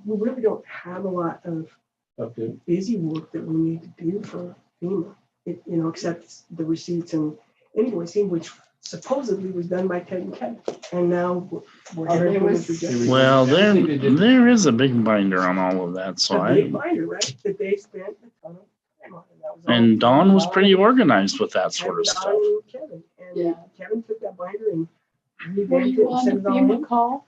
we really don't have a lot of Okay. busy work that we need to do for FEMA, except the receipts and invoicing, which supposedly was done by Ted and Kevin. And now we're hearing from Mr. Jeff. Well, there is a big binder on all of that, so A big binder, right, that they spent a ton of time on. That was all and Dawn was pretty Dawn organized with that sort of and stuff. Dawn and Kevin. And Yeah. Kevin took that binder and Were revamped it you and on sent the it all FEMA in. call?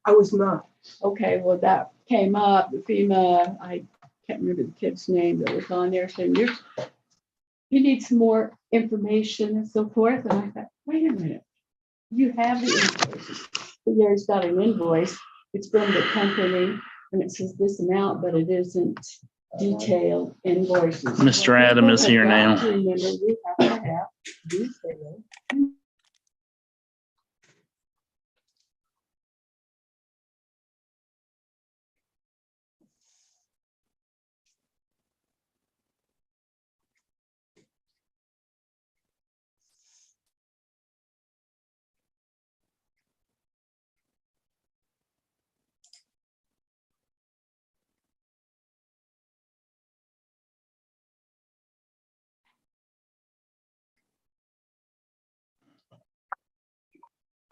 I was not. Okay, well, that came up, the FEMA, I can't remember the kid's name that was on there saying, you need some more information and so forth. And I thought, wait a minute, you have the invoices. But Gary's got an invoice, it's from the company, and it says this amount, but it isn't detailed invoices. Mr. Adam is here now. Remember, we have to have detailed.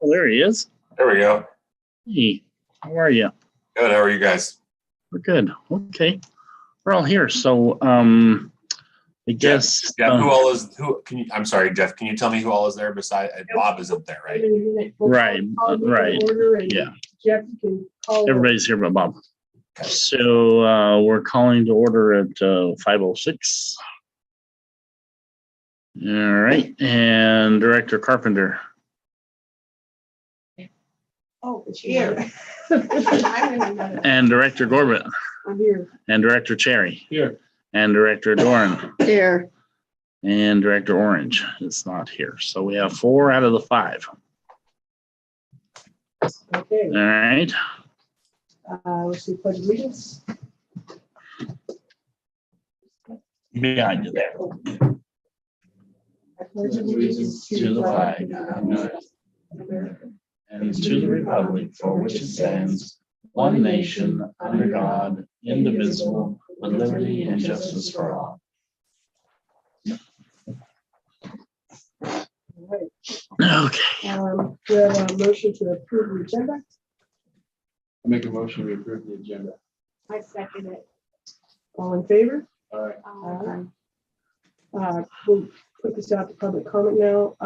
Well, there he is. There we go. Hey, how are you? Good. How are you guys? We're good. Okay. We're all here. So, I guess. Jeff, who can you, I'm sorry, Jeff, can you tell me who all is there besides Bob isn't there, right? Right, right. Yeah. Jeff, you can call. Everybody's here but Bob. So, we're calling to order at 5:06. All right. And Director Carpenter Oh, it's here. and Director Gorbett I'm here. and Director Cherry Here. and Director Doran There, and Director Orange is not here. So we have 4 out of the 5. Okay, All right. let's see, pledge allegiance. Behind you there. I pledge allegiance To the flag of the United States of America, and to the republic for which it stands, one nation, under God, indivisible, with liberty and justice for all. all right. Okay. We have a motion to approve the agenda. I make a motion to approve the agenda. I second it. All in favor? All right. We'll put this out to public comment now.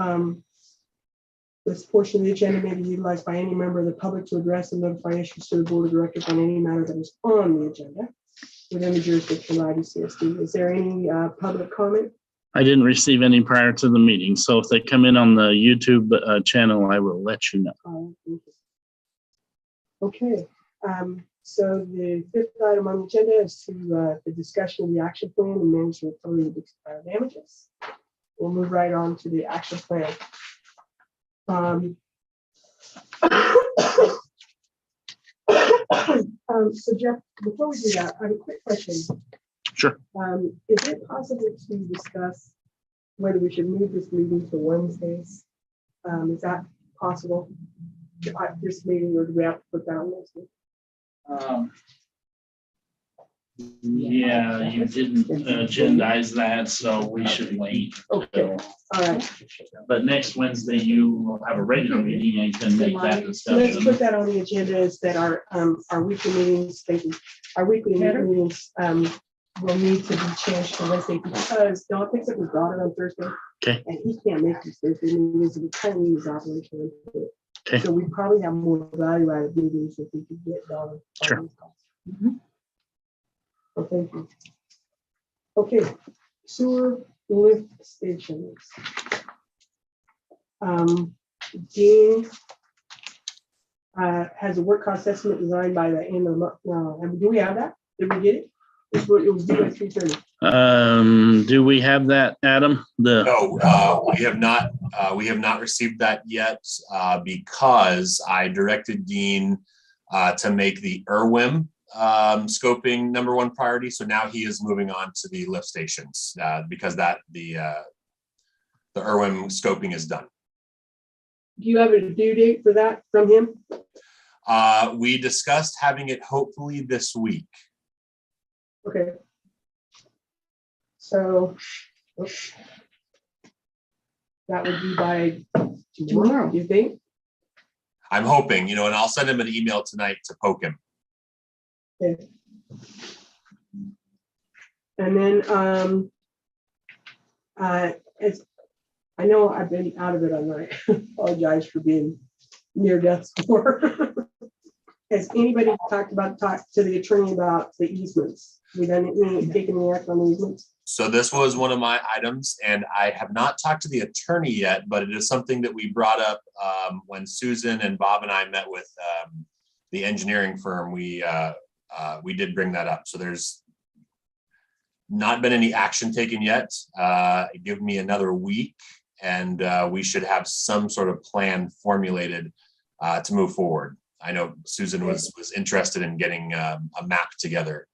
This portion of the agenda may be utilized by any member of the public to address and notify issues to the board of directors on any matter that is on the agenda within the jurisdiction of IDCSD. Is there any public comment? I didn't receive any prior to the meeting, so if they come in on the YouTube channel, I will let you know. Okay, so the 5th item on the agenda is to the discussion of the action plan and management of related damages. We'll move right on to the action plan. So Jeff, before we do that, I have a quick question. Sure. Is it possible to discuss whether we should move this meeting to Wednesdays? Is that possible? This meeting, or do we have to put down Wednesday? Yeah, you didn't agendize that, so we should wait. Okay, all right. But next Wednesday, you will have a regular meeting and can make that So let's put discussion. that on the agenda, is that our weekly meetings, thank you, our weekly meetings will need to be changed to Wednesday because Don picks up his daughter on Thursday. Okay. And he can't make these Thursday meetings, and we kind of need his operation. Okay. So we probably have more value added meetings if we could get Don. Sure. Oh, thank you. Okay, sewer lift stations. Dean has a work cost estimate designed by the end of the month. And do we have that? Did we get it? It was due at 3:30. Do we have that, Adam? No, we have not. We have not received that yet because I directed Dean to make the IRWIM scoping #1 priority. So now he is moving on to the lift stations because the IRWIM scoping is done. Do you have a due date for that from him? We discussed having it hopefully this week. Okay. So. oops. That would be by tomorrow, do you think? I'm hoping, and I'll send him an email tonight to poke him. Okay. And then, as I know I've been out of it all night. Apologize for being near death score. Has anybody talked to the attorney about the easements? We done any taken any action on the easements? So this was one of my items, and I have not talked to the attorney yet, but it is something that we brought up when Susan and Bob and I met with the engineering firm. We did bring that up. So there's not been any action taken yet. Give me another week, and we should have some sort of plan formulated to move forward. I know Susan was interested in getting a map together.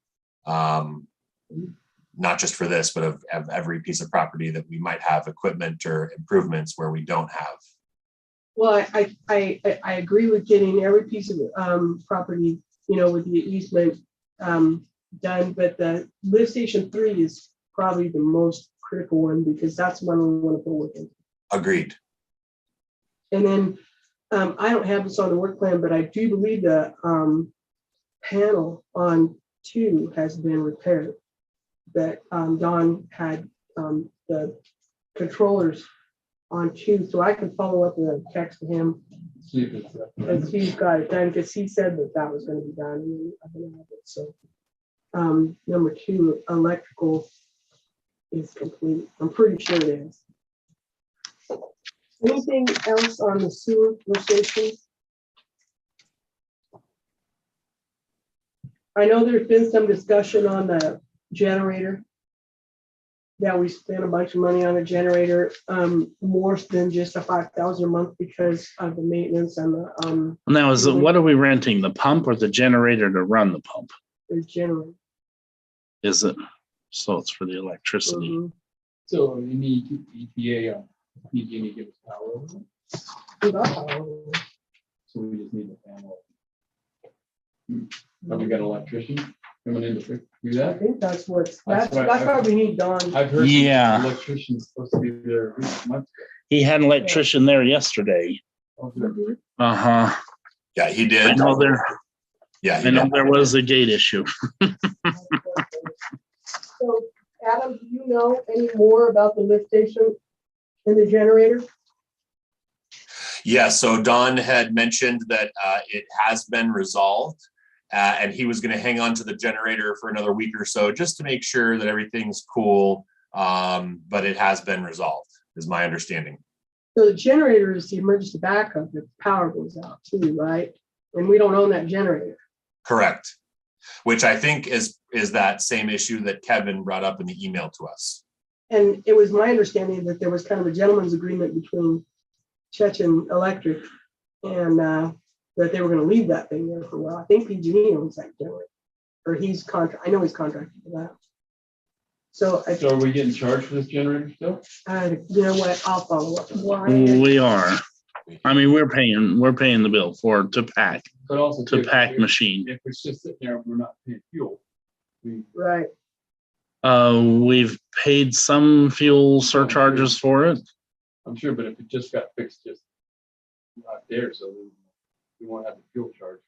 Not just for this, but of every piece of property that we might have equipment or improvements where we don't have. Well, I agree with getting every piece of property, with the easement done, but the lift station 3 is probably the most critical one because that's one we want to put work in. Agreed. And then I don't have this on the work plan, but I do believe the panel on 2 has been repaired. That Don had the controllers on 2, so I can follow up with a text to him See if it's. and see if he's got it done, because he said that was going to be done. And I've been at it. So number 2, electrical is complete. I'm pretty sure it is. Anything else on the sewer station? I know there's been some discussion on the generator. Yeah, we spent a bunch of money on a generator, more than just a $5,000 a month because of the maintenance and the Now, what are we renting, the pump or the generator to run the pump? generator. Is it? So it's for the electricity. Mhm. So you need EPA, PG&E to give us power over it. We got power over there. So we just need the panel. Have we got an electrician coming in to do I that? think that's That's why we need Don. I've heard. Yeah. The electrician's supposed to be there a month He had an electrician there yesterday. ago. Mhm. Uh-huh. Yeah, he I did. know Yeah, he I know did. there was a gate issue. So, Adam, do you know any more about the lift station and the generator? Yeah, so Don had mentioned that it has been resolved, and he was going to hang on to the generator for another week or so just to make sure that everything's cool. But it has been resolved, is my understanding. So the generator is the emergency backup if power goes out too, right? And we don't own that generator. Correct. Which I think is that same issue that Kevin brought up in the email to us. And it was my understanding that there was kind of a gentleman's agreement between Chechen Electric and that they were going to leave that thing there for a while. I think PG&E owns that generator, or I know he's contracted for that. So, So are we getting charged for this generator still? you know what? I'll follow up. We are. I mean, we're paying the bill to pack But also. pack machine. If it's just sitting there, we're not paying fuel. Right. We've paid some fuel surcharges for it. I'm sure, but if it just got fixed, just not there, so we won't have the fuel charge.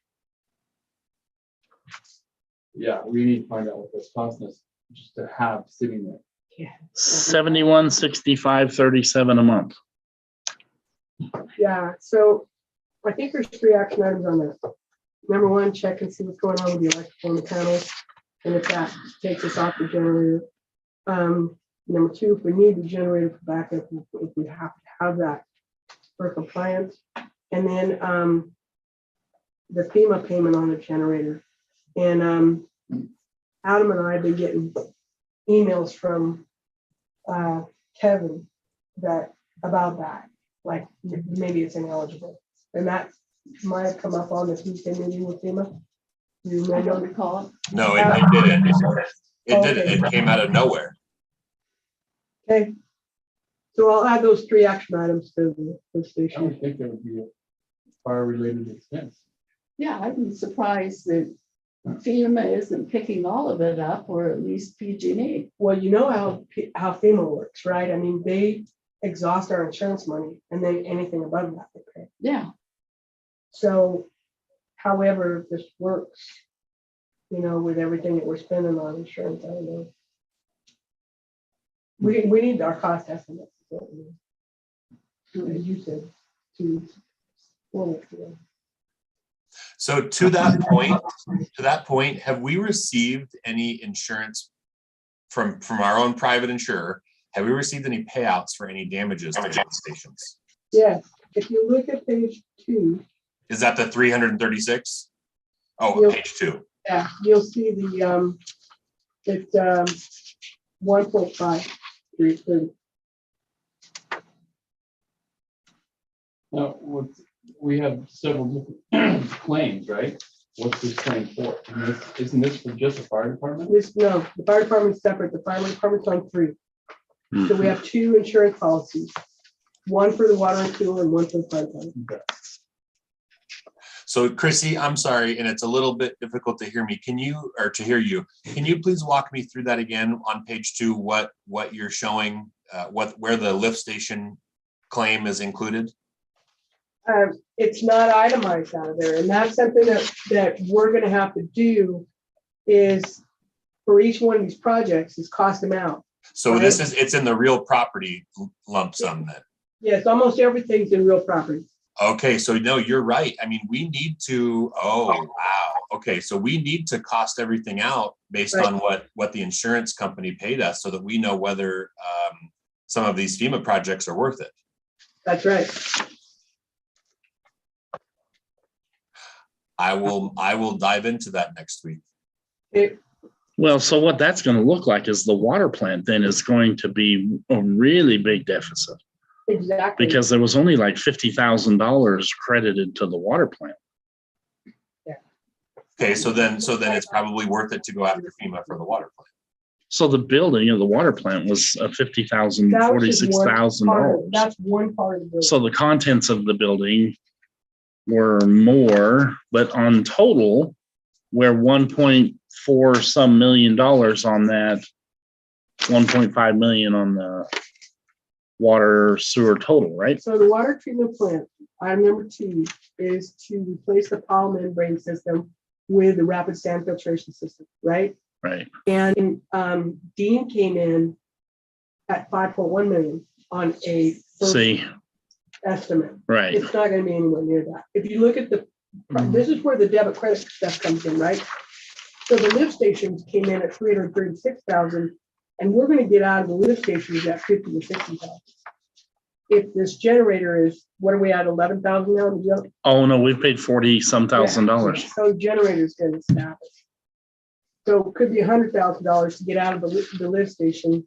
Yeah, we need to find out what that's costing us just to have sitting there. 7165.37 a month. Yeah. So I think there's 3 action items on that. Number 1, check and see what's going on with the electrical and the panels, and if that takes us off the generator. Number 2, if we need the generator for backup, if we have to have that for compliance. And then the FEMA payment on the generator. And Adam and I have been getting emails from Kevin about that, like maybe it's ineligible. And that might have come up on the Tuesday meeting with FEMA. You I remember? don't recall it. No, it didn't. It didn't. It came out of nowhere. Okay. So I'll add those 3 action items to the I station. would think there would be a fire-related expense. Yeah, I'm surprised that FEMA isn't picking all of it up, or at least PG&E. Well, you know how FEMA works, right? I mean, they exhaust our insurance money and then anything above that they pay. Yeah, So however this works, you know, with everything that we're spending on insurance, I don't know. We need our cost estimates. is what we need. As you said, to. So to that point, have we received any insurance from our own private insurer? Have we received any payouts for any damages to gas stations? Yeah, if you look at page 2, Is that the 336? Oh, Yep. page 2. yeah, you'll see the, it's 1.5. 330. Now, we have several different claims, right? What's this claim for? And isn't this for just the fire department? No, the fire department's separate. The fire department's on 3. So we have 2 insurance policies. One for the water and sewer and one for the fire department. Okay. So Chrissy, I'm sorry, and it's a little bit difficult to hear me. Can you please walk me through that again on page 2, what you're showing, where the lift station claim is included? It's not itemized out of there, and that's something that we're gonna have to do is for each one of these projects is cost them out. So it's in the real property lump sum then? Yes, almost everything's in real property. Okay, so no, you're right. I mean, we need to, oh, wow. Okay, so we need to cost everything out based Right. on what the insurance company paid us so that we know whether some of these FEMA projects are worth it. That's right. I will dive into that next week. Well, so what that's going to look like is the water plant then is going to be a really big deficit Exactly. because there was only like $50,000 credited to the water plant. Okay, so then it's probably worth it to go after FEMA for the water plant. So the building of the water plant was $50,000, That was just one part of- $46,000. That's one part of the building. So the contents of the building were more, but on total, we're 1.4 some million dollars on that, 1.5 million on the water sewer total, right? So the water treatment plant, item number 2, is to replace the polymer membrane system with the rapid sand filtration system, right? Right. And Dean came in at 5.1 million on a first See, estimate. right. It's not gonna be anywhere near that. If you look at this is where the debit credit stuff comes in, right? So the lift stations came in at 336,000, and we're gonna get out of the lift stations at 50 to 60,000. If this generator is, what are we at, 11,000 now? Oh, no, we paid 40 some thousand dollars. So the generator's gonna snap it. So it could be $100,000 to get out of the lift station,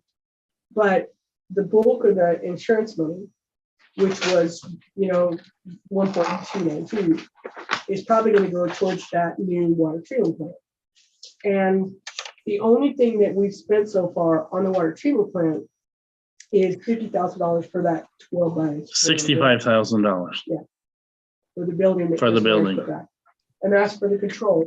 but the bulk of the insurance money, which was, 1.292, is probably gonna go towards that new water treatment plant. And the only thing that we've spent so far on the water treatment plant is $50,000 for that 12 by. $65,000. For the building. that For the Chris Ryan building. put back. And that's for the control,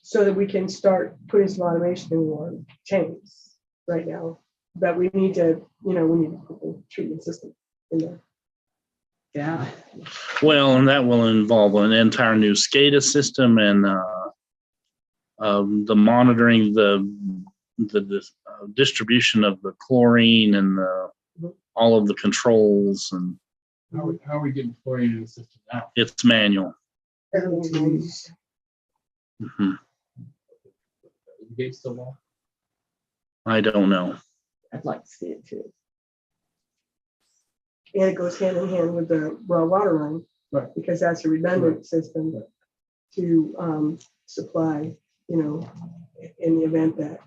so that we can start putting some automation in on tanks right now. But we need to put the treatment system in there. Yeah. Well, and that will involve an entire new SCADA system and the monitoring, the distribution of the chlorine and all of the controls, and How are we getting chlorine in the system now? it's manual. Everything's Mhm. Is the gate still locked? I don't know. I'd like to see it too. And it goes hand in hand with the raw water line. Right. Because that's a redundant system to supply, in the event that,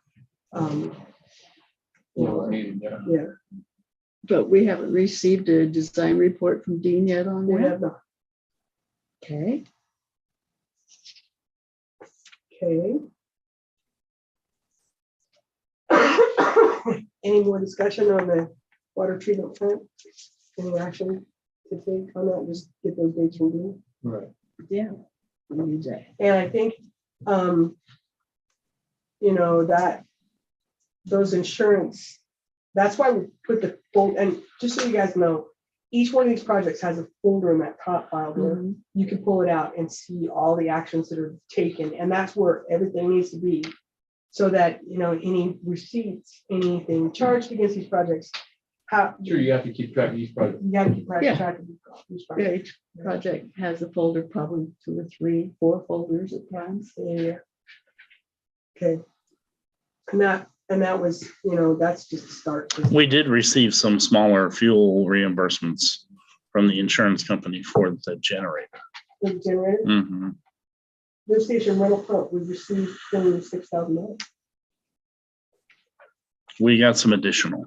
Well, needed, yeah. yeah, But we haven't received a design report from Dean yet on we that. have not. Okay. Okay. Any more discussion on the water treatment plant? Any action to take on that? Just get those dates from you. Right. Yeah. Use that. And I think, that those insurance, that's why we put the full, and just so you guys know, each one of these projects has a folder in that top file where Mhm. you can pull it out and see all the actions that are taken, and that's where everything needs to be. So that, any receipts, anything charged against these projects, how, Sure, you have to keep track of these projects. you gotta keep track Yeah. track of these Yeah, projects. each project has a folder, probably 2 or 3, 4 folders at times. Yeah. Okay. And that was, that's just a start. We did receive some smaller fuel reimbursements from the insurance company for the generator. The generator, Mhm. lift station rental pump, we received $26,000. We got some additional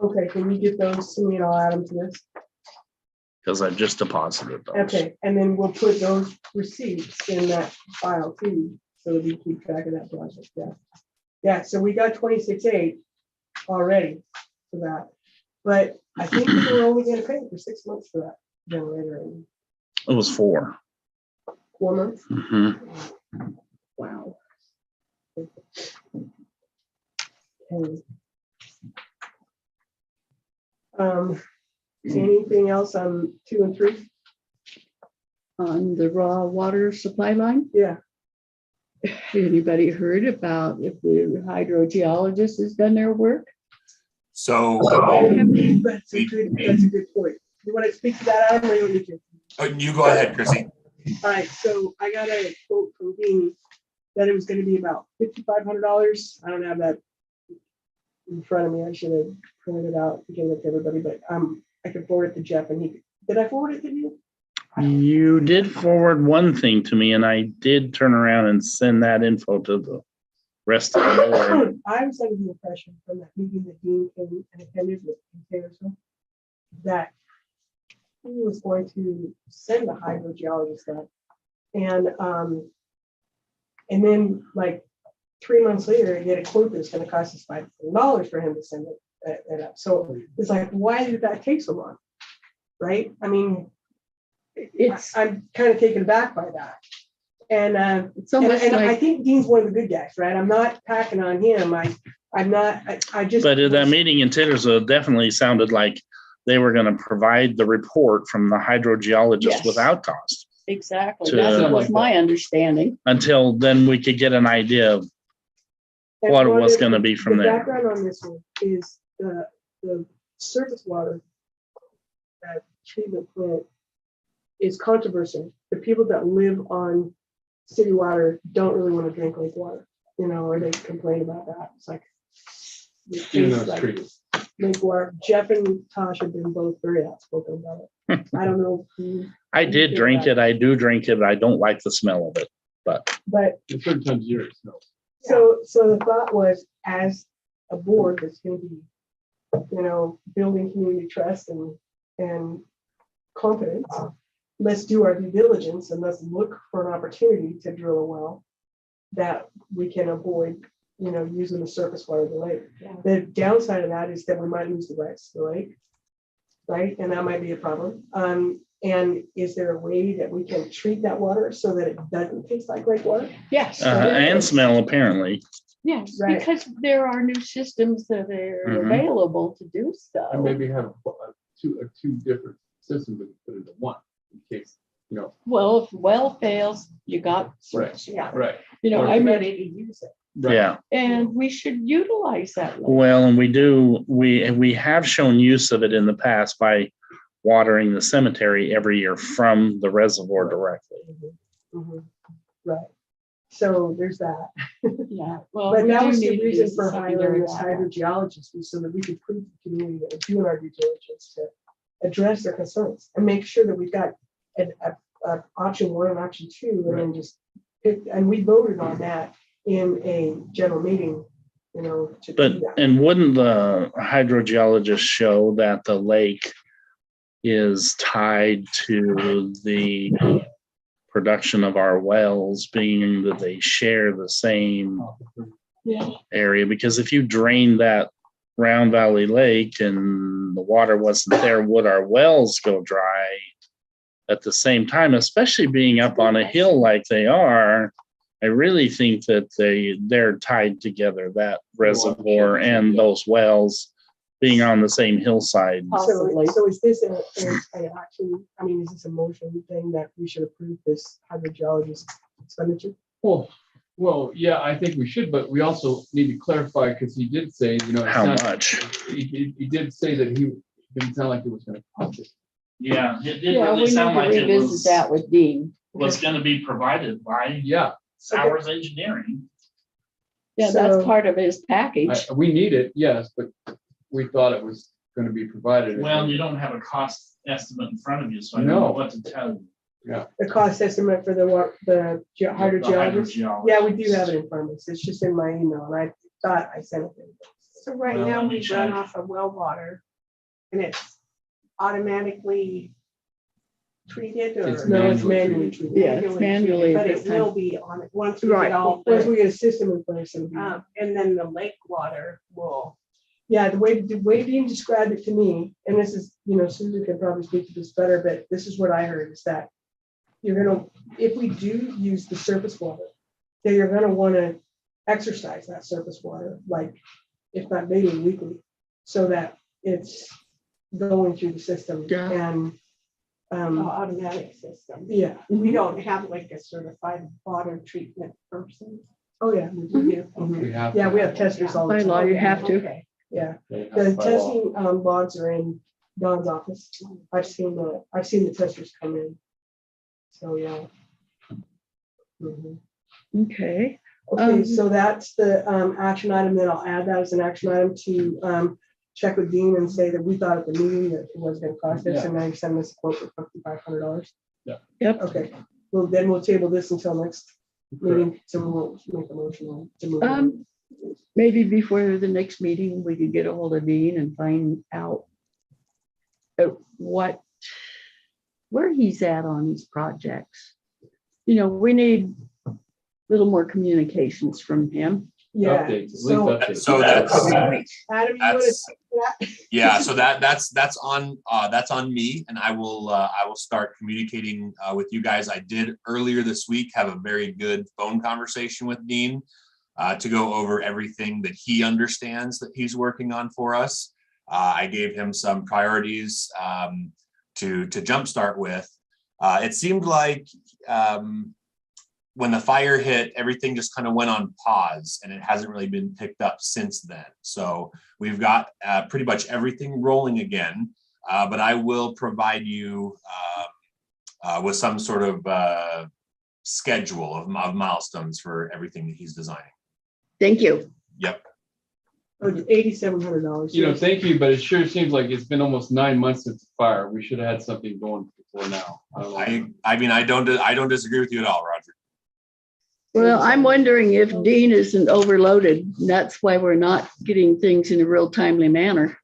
Okay, can you get those to me and I'll add them to this? because I just deposited those. Okay, and then we'll put those receipts in that file too, so that we keep track of that project, yeah. Yeah, so we got 26.8 already for that, but I think we were only gonna pay for 6 months for that generator in It was 4. 4 months. Mhm. Wow. Okay. Anything else on 2 and 3? On the raw water supply line, Yeah, anybody heard about if the hydrogeologist has done their work? So, that's a good point. You want to speak to that, Adam, or you want me to? you go ahead, Chrissy. All right, so I got a quote from Dean that it was gonna be about $5,500. I don't have that in front of me. I should have printed it out, and gave it to everybody, but I can forward it to Jeff and did I forward it to you? You did forward one thing to me, and I did turn around and send that info to the rest of the board. I was under the impression from that meeting that Dean came and attended with Taylorson, that he was going to send the hydrogeologist that. And then like 3 months later, I get a quote that's gonna cost us $5,000 for him to send it up. So it's like, why did that take so long? Right? I mean, It's, I'm kind of taken aback by that. And it's almost I like, think Dean's one of the good guys, right? I'm not packing on him. I'm not, I just. But at that meeting in Tittersville, definitely sounded like they were going to provide the report from the hydrogeologist Yes. without cost. exactly, To- that was my understanding. Until then, we could get an idea of And what it one was of going to the- be from the there. background on this one is the surface water at treatment plant is controversial. The people that live on city water don't really want to drink lake water, or they complain about that. It's like. it Even though tastes it's like treated. lake water. Jeff and Tosh have been both very outspoken about it. I don't know if you, I did drink it. I do drink it. I don't like the smell of it, but but At certain times of year, it smells. so the thought was, as a board that's going to be, building community trust and confidence, let's do our due diligence and let's look for an opportunity to drill a well that we can avoid, using the surface water of the lake. Yeah. The downside of that is that we might lose the rights to the lake, right? And that might be a problem. And is there a way that we can treat that water so that it doesn't taste like lake water? Yes, and smell apparently. yes, Right. because there are new systems that are Mhm. available to do so. And maybe have two different systems and put it into one in case, Well, if well fails, you got. Right. Yeah, right. I mean, Ready to use it. Right. Yeah. and we should utilize that. lake. Well, and we have shown use of it in the past by watering the cemetery every year from the reservoir directly. Mhm. Right. So there's that. Yeah, well. But we that do was the need to reason use for secondary hiring this water. hydrogeologist, was so that we could prove to the community that we're doing our due diligence to address their concerns and make sure that we've got an option 1 and option 2, and then just pick, and we voted on that in a general meeting, to But, do that. and wouldn't the hydrogeologist show that the lake is tied to the production of our wells, being that they share the same Yeah, area? Because if you drain that Round Valley Lake and the water wasn't there, would our wells go dry? at the same time, especially being up on a hill like they are, I really think that they're tied together, that reservoir and those wells being on the same hillside. Possibly. So is this a action, I mean, is this a motion thing that we should approve this hydrogeologist expenditure? Well, yeah, I think we should, but we also need to clarify, because he did say, you know. it How sounds- much? He did say that he didn't sound like it was gonna cost it. Yeah, it did Yeah, we really need sound to like it revisit that with Dean. was gonna be provided by Yeah, Sowers Engineering. Yeah, that's So- part of his package. we need it, yes, but we thought it was gonna be provided. Well, you don't have a cost estimate in front of you, so I don't know No. what to tell you. The cost estimate for the hydrogeologist? hydrogeologist. Yeah, we do have it in front of us. It's just in my email and I thought I sent it. So right Well, now let me we run check. off of well water and it's automatically treated or? It's No, it's manually manually treated. treated. Yeah, it's manually But this it will time. be on it once we Right. get all Once the, we get a system in place, it'll be. and then the lake water will, Yeah, the way Dean described it to me, and this is, you know, Susan can probably speak to this better, but this is what I heard is that you're gonna, if we do use the surface water, then you're gonna wanna exercise that surface water, like, if not daily, weekly, so that it's going through the system Yeah. and, automatic system. yeah, We don't have like a certified water treatment person. oh, yeah. we do. Mhm. We have. Yeah, to we have testers all the By law, time. you have to. Okay. Yeah. They have The by law. testing logs are in Don's office. I've seen the testers come in. So, yeah. Mhm. Okay, Okay, so that's the action item, then I'll add that as an action item to check with Dean and say that we thought at the meeting that it was gonna cost us, and now you send us a quote for $5,500. yep. Okay, well, then we'll table this until next meeting, so we won't make a motion to move. it. Maybe before the next meeting, we could get a hold of Dean and find out where he's at on these projects. You know, we need a little more communications from him. Yeah, Updates, at least so updates. So that's, Adam, you wanna that's, that? yeah, so that's on me, and I will start communicating with you guys. I did earlier this week have a very good phone conversation with Dean to go over everything that he understands that he's working on for us. I gave him some priorities to jumpstart with. It seemed like when the fire hit, everything just kind of went on pause, and it hasn't really been picked up since then. So we've got pretty much everything rolling again, but I will provide you with some sort of schedule of milestones for everything that he's designing. Thank you. Yep. $8,700. You know, thank you, but it sure seems like it's been almost 9 months since the fire. We should have had something going before now. I don't know. I mean, I don't disagree with you at all, Roger. Well, I'm wondering if Dean isn't overloaded. and That's why we're not getting things in a real timely manner.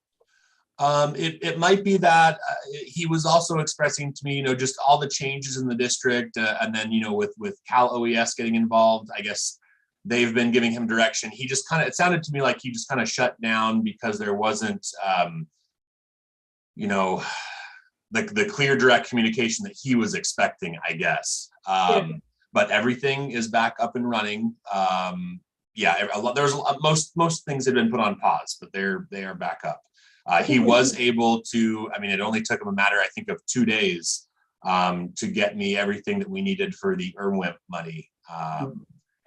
It might be that he was also expressing to me, you know, just all the changes in the district, and then, you know, with Cal OES getting involved, I guess they've been giving him direction. He just kind of, it sounded to me like he just kind of shut down because there wasn't, you know, the clear direct communication that he was expecting, I guess. But everything is back up and running. Yeah, there's most things have been put on pause, but they are back up. He was able to, I mean, it only took him a matter, I think, of 2 days to get me everything that we needed for the IRWIMP money.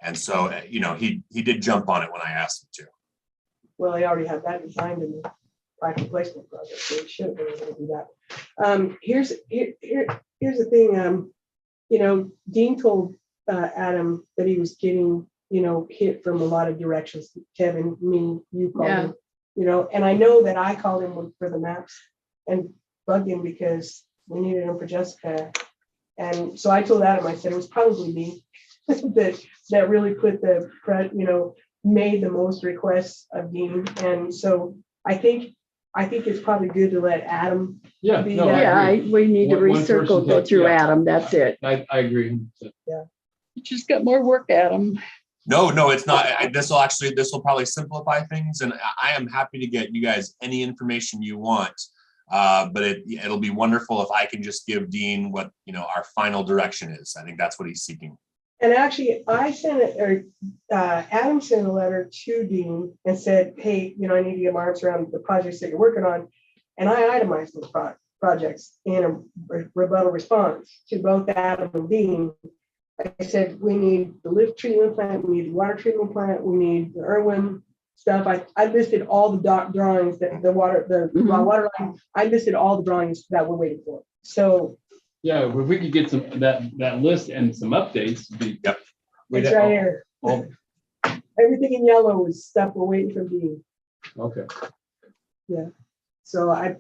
And so, you know, he did jump on it when I asked him to. Well, they already have that designed in the private placement project, so they should have been able to do that. Here's the thing, you know, Dean told Adam that he was getting, you know, hit from a lot of directions. Kevin, me, you called Yeah. him, you know, and I know that I called him for the maps and bugged him because we needed him for Jessica. And so I told Adam, I said, it was probably me that really put you know, made the most requests of Dean. And so I think it's probably good to let Adam. Yeah, Be no, that- I Yeah, agree. we need to One recircle, person go takes- through yeah. Adam. That's it. I agree. You just got more work, Adam. No, it's not. This will probably simplify things, and I am happy to get you guys any information you want. But it'll be wonderful if I can just give Dean what, our final direction is. I think that's what he's seeking. And actually, I sent it, or Adam sent a letter to Dean and said, hey, I need to get my arms around the projects that you're working on. And I itemized those projects in a rebuttal response to both Adam and Dean. I said, we need the lift treatment plant, we need the water treatment plant, we need the Irwin stuff. I listed all the drawings that the raw water line, I listed all the drawings that we're waiting for. So Yeah, if we could get that list and some updates. Yep. it's right here. Oh, Everything in yellow is stuff we're waiting for Dean. okay. So I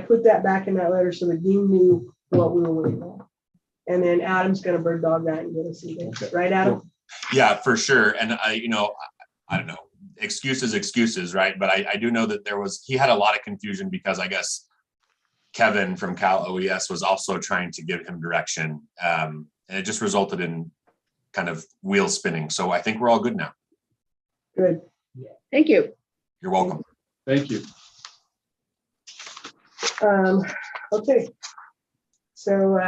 put that back in that letter so that Dean knew what we were waiting on. And then Adam's gonna bird dog that and get us some dates, right, Adam? Yeah, for sure. And I don't know, excuses, right? But I do know that he had a lot of confusion because I guess Kevin from Cal OES was also trying to give him direction. And it just resulted in kind of wheel spinning. So I think we're all good now. Good. Thank you. You're welcome. Thank you. Okay. So,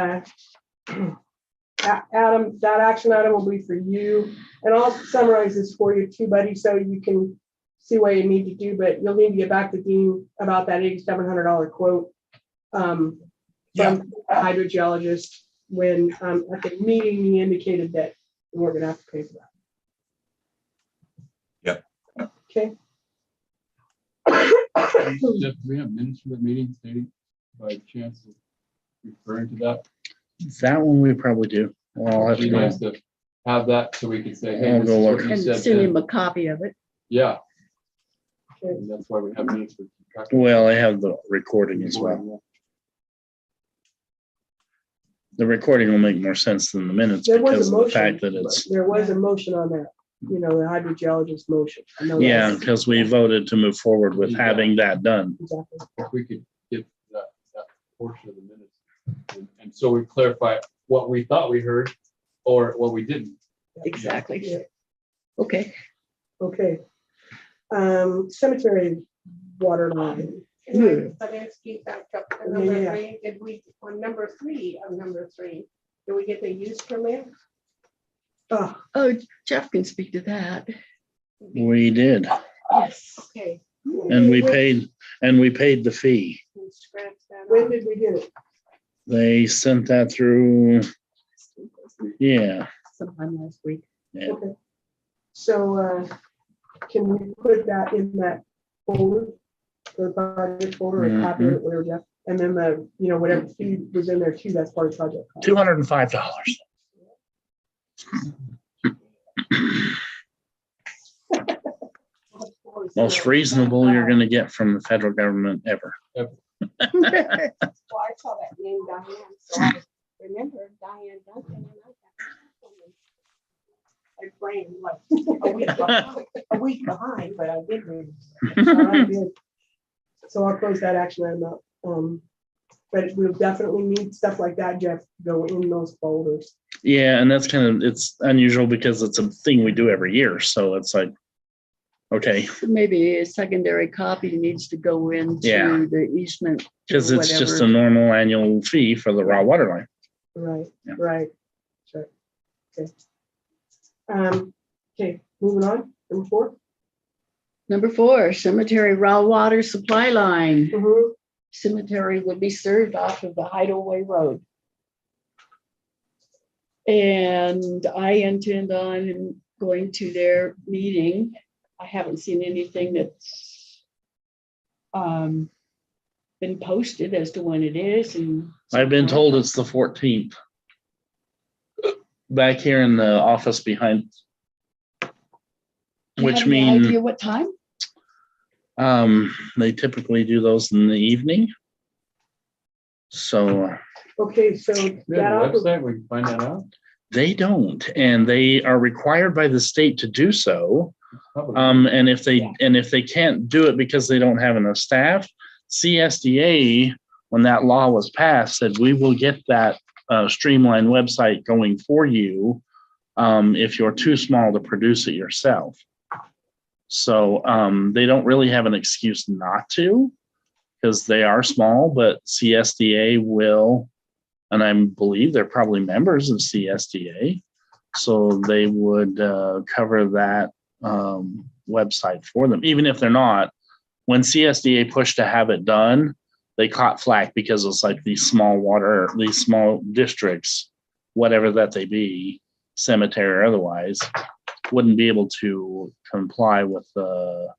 Adam, that action item will be for you. And I'll summarize this for you too, buddy, so you can see what you need to do, but you'll need to get back to Dean about that $8,700 quote from the hydrogeologist when at the meeting he indicated that we're gonna have to pay for that. Yep. Okay. Jeff, do we have minutes for the meeting stating by chance of referring to that? That one we probably do. Well, I'll have It'd to be go. nice to have that so we can say, hey, I'll this go is what look. you And said. send then. him a copy of it. Yeah, Okay. and that's why we have minutes for. Well, I have the recording as well. The recording will make more sense than the minutes There was because a of the fact motion. that it's, There was a motion on that, the hydrogeologist motion. I know yeah, that's- because we voted to move forward with Yeah. having that done. Exactly. If we could get that portion of the minutes. And so we clarify what we thought we heard or what we didn't. Exactly. Yeah. Okay. Okay. Cemetery water line. Can I keep back up to number Yeah. 3? Did we, on number 3 of number 3, did we get the use permit? Oh, Oh, Jeff can speak to that. We did, Yes. Okay. and we paid the fee. we'll scratch that when off. did we get it? They sent that through, yeah. Sometime last week. Yeah. Okay. So, can we put that in that folder? The project folder or copy of it, whatever, Jeff? And then whatever fee was in there too, that's part of the project. cost. $205. Most reasonable you're gonna get from the federal government ever. Well, I saw that name Diane, so I remember Diane Duncan. And I brain like a week behind, but I did read. I did. So I'll close that action item out. But we'll definitely need stuff like that, Jeff, go in those folders. Yeah, and that's it's unusual because it's a thing we do every year, so it's like, okay, Maybe a secondary copy needs to go into Yeah. the easement. because it's just a whatever. normal annual fee for the raw water line. Right, Yeah. right. Sure. Okay. Okay, moving on, number 4. Number 4, cemetery raw water supply line. Mhm. Cemetery would be served off of the Hideaway Road. And I intend on going to their meeting. I haven't seen anything that's been posted as to when it is and. I've been told it's the 14th. Back here in the office behind. Do you Which have any means idea what time? they typically do those in the evening. So Okay, so We have that a offer, website, we can find that out. they don't, and they are required by the state to do so. Probably. And if they can't do it because they don't have enough staff, CSDA, when that law was passed, said we will get that streamlined website going for you if you're too small to produce it yourself. So they don't really have an excuse not to. because they are small, but CSDA will, and I believe they're probably members of CSDA. So they would cover that website for them, even if they're not. When CSDA pushed to have it done, they caught flack because it's like these small districts, whatever that they be, cemetery or otherwise, wouldn't be able to comply with the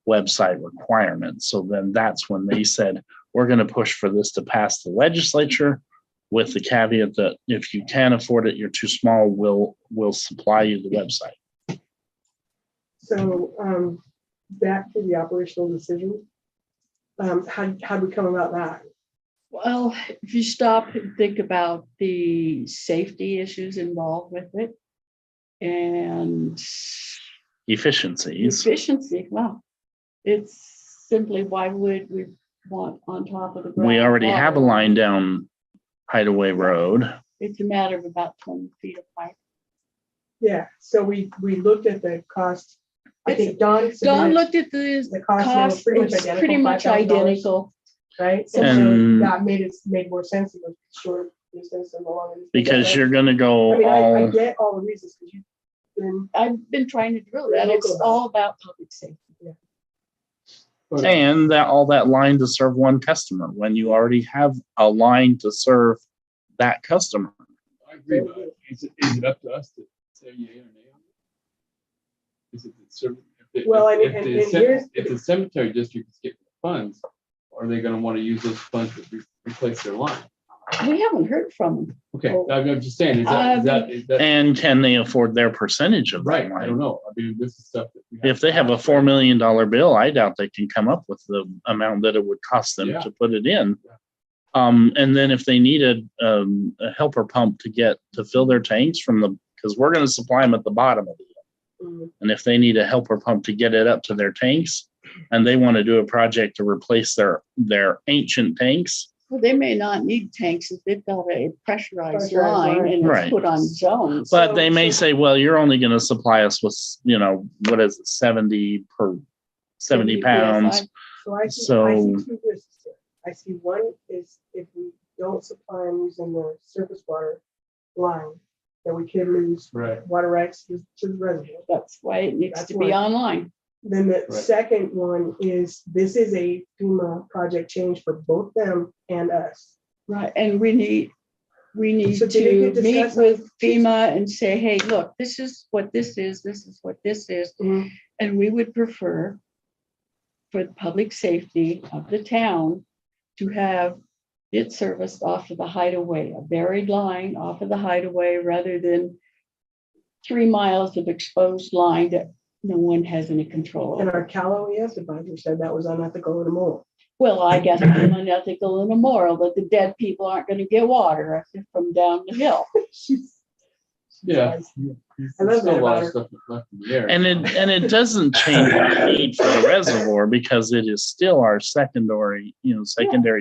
website requirements. So then that's when they said, we're going to push for this to pass the legislature with the caveat that if you can't afford it, you're too small, we'll supply you the website. So back to the operational decision. How'd we come about that? Well, if you stop and think about the safety issues involved with it and Efficiencies. efficiency, well, it's simply why would we want on top of the ground? We already have a water? line down Hideaway Road. It's a matter of about 20 feet of pipe. Yeah, so we looked at the cost. I think Don Don submitted looked at the cost, and it was cost, pretty much it's identical, pretty much $5,000. identical. right? So- And so that made more sense in the short distance and the long distance. Because you're gonna go I mean, I all, get all the reasons, because you've been, I've been trying to drill that. Local It's about it. all about public safety. and that all that line to serve one customer, when you already have a line to serve that customer. I agree with that. Is it up to us to say yea or nay on it? Is it the service? Well, I mean, and here's- If the cemetery district is getting funds, are they gonna wanna use those funds to replace their line? We haven't heard from them. Okay, Oh. I'm just saying, is that And can they afford their percentage of that right? I line? don't know. I mean, this is stuff that. we If they have a $4 million bill, I doubt they can come up with the amount that it would cost them Yeah. to put it in. Yeah. And then if they needed a helper pump to fill their tanks because we're going to supply them at the bottom of it. mm, And if they need a helper pump to get it up to their tanks, and they want to do a project to replace their ancient tanks, Well, they may not need tanks if they've got a pressurized Pressurized line line. and Right. it's put on zones. but they So- may say, well, you're only going to supply us with, what is it, 70 Yes, pounds. so I see So- two risks here. I see one is if we don't supply them using the surface water line, that we could lose Right. water rights to the reservoir. That's why it needs That's to be one. online. Then the Right. second one is, this is a FEMA project change for both them and us. Right, and we need So did it to get meet discussed? with FEMA and say, hey, look, this is what this is, this is what this is. Mhm. And we would prefer for the public safety of the town to have it serviced off of the Hideaway, a buried line off of the Hideaway rather than 3 miles of exposed line that no one has any control And over. our Cal OES advisor said that was unethical and immoral. Well, I guess it's unethical and immoral that the dead people aren't gonna get water from down the hill. Yeah. I love There's still that a lot about of her. stuff left in the air. And it doesn't change our need for the reservoir because it is still our secondary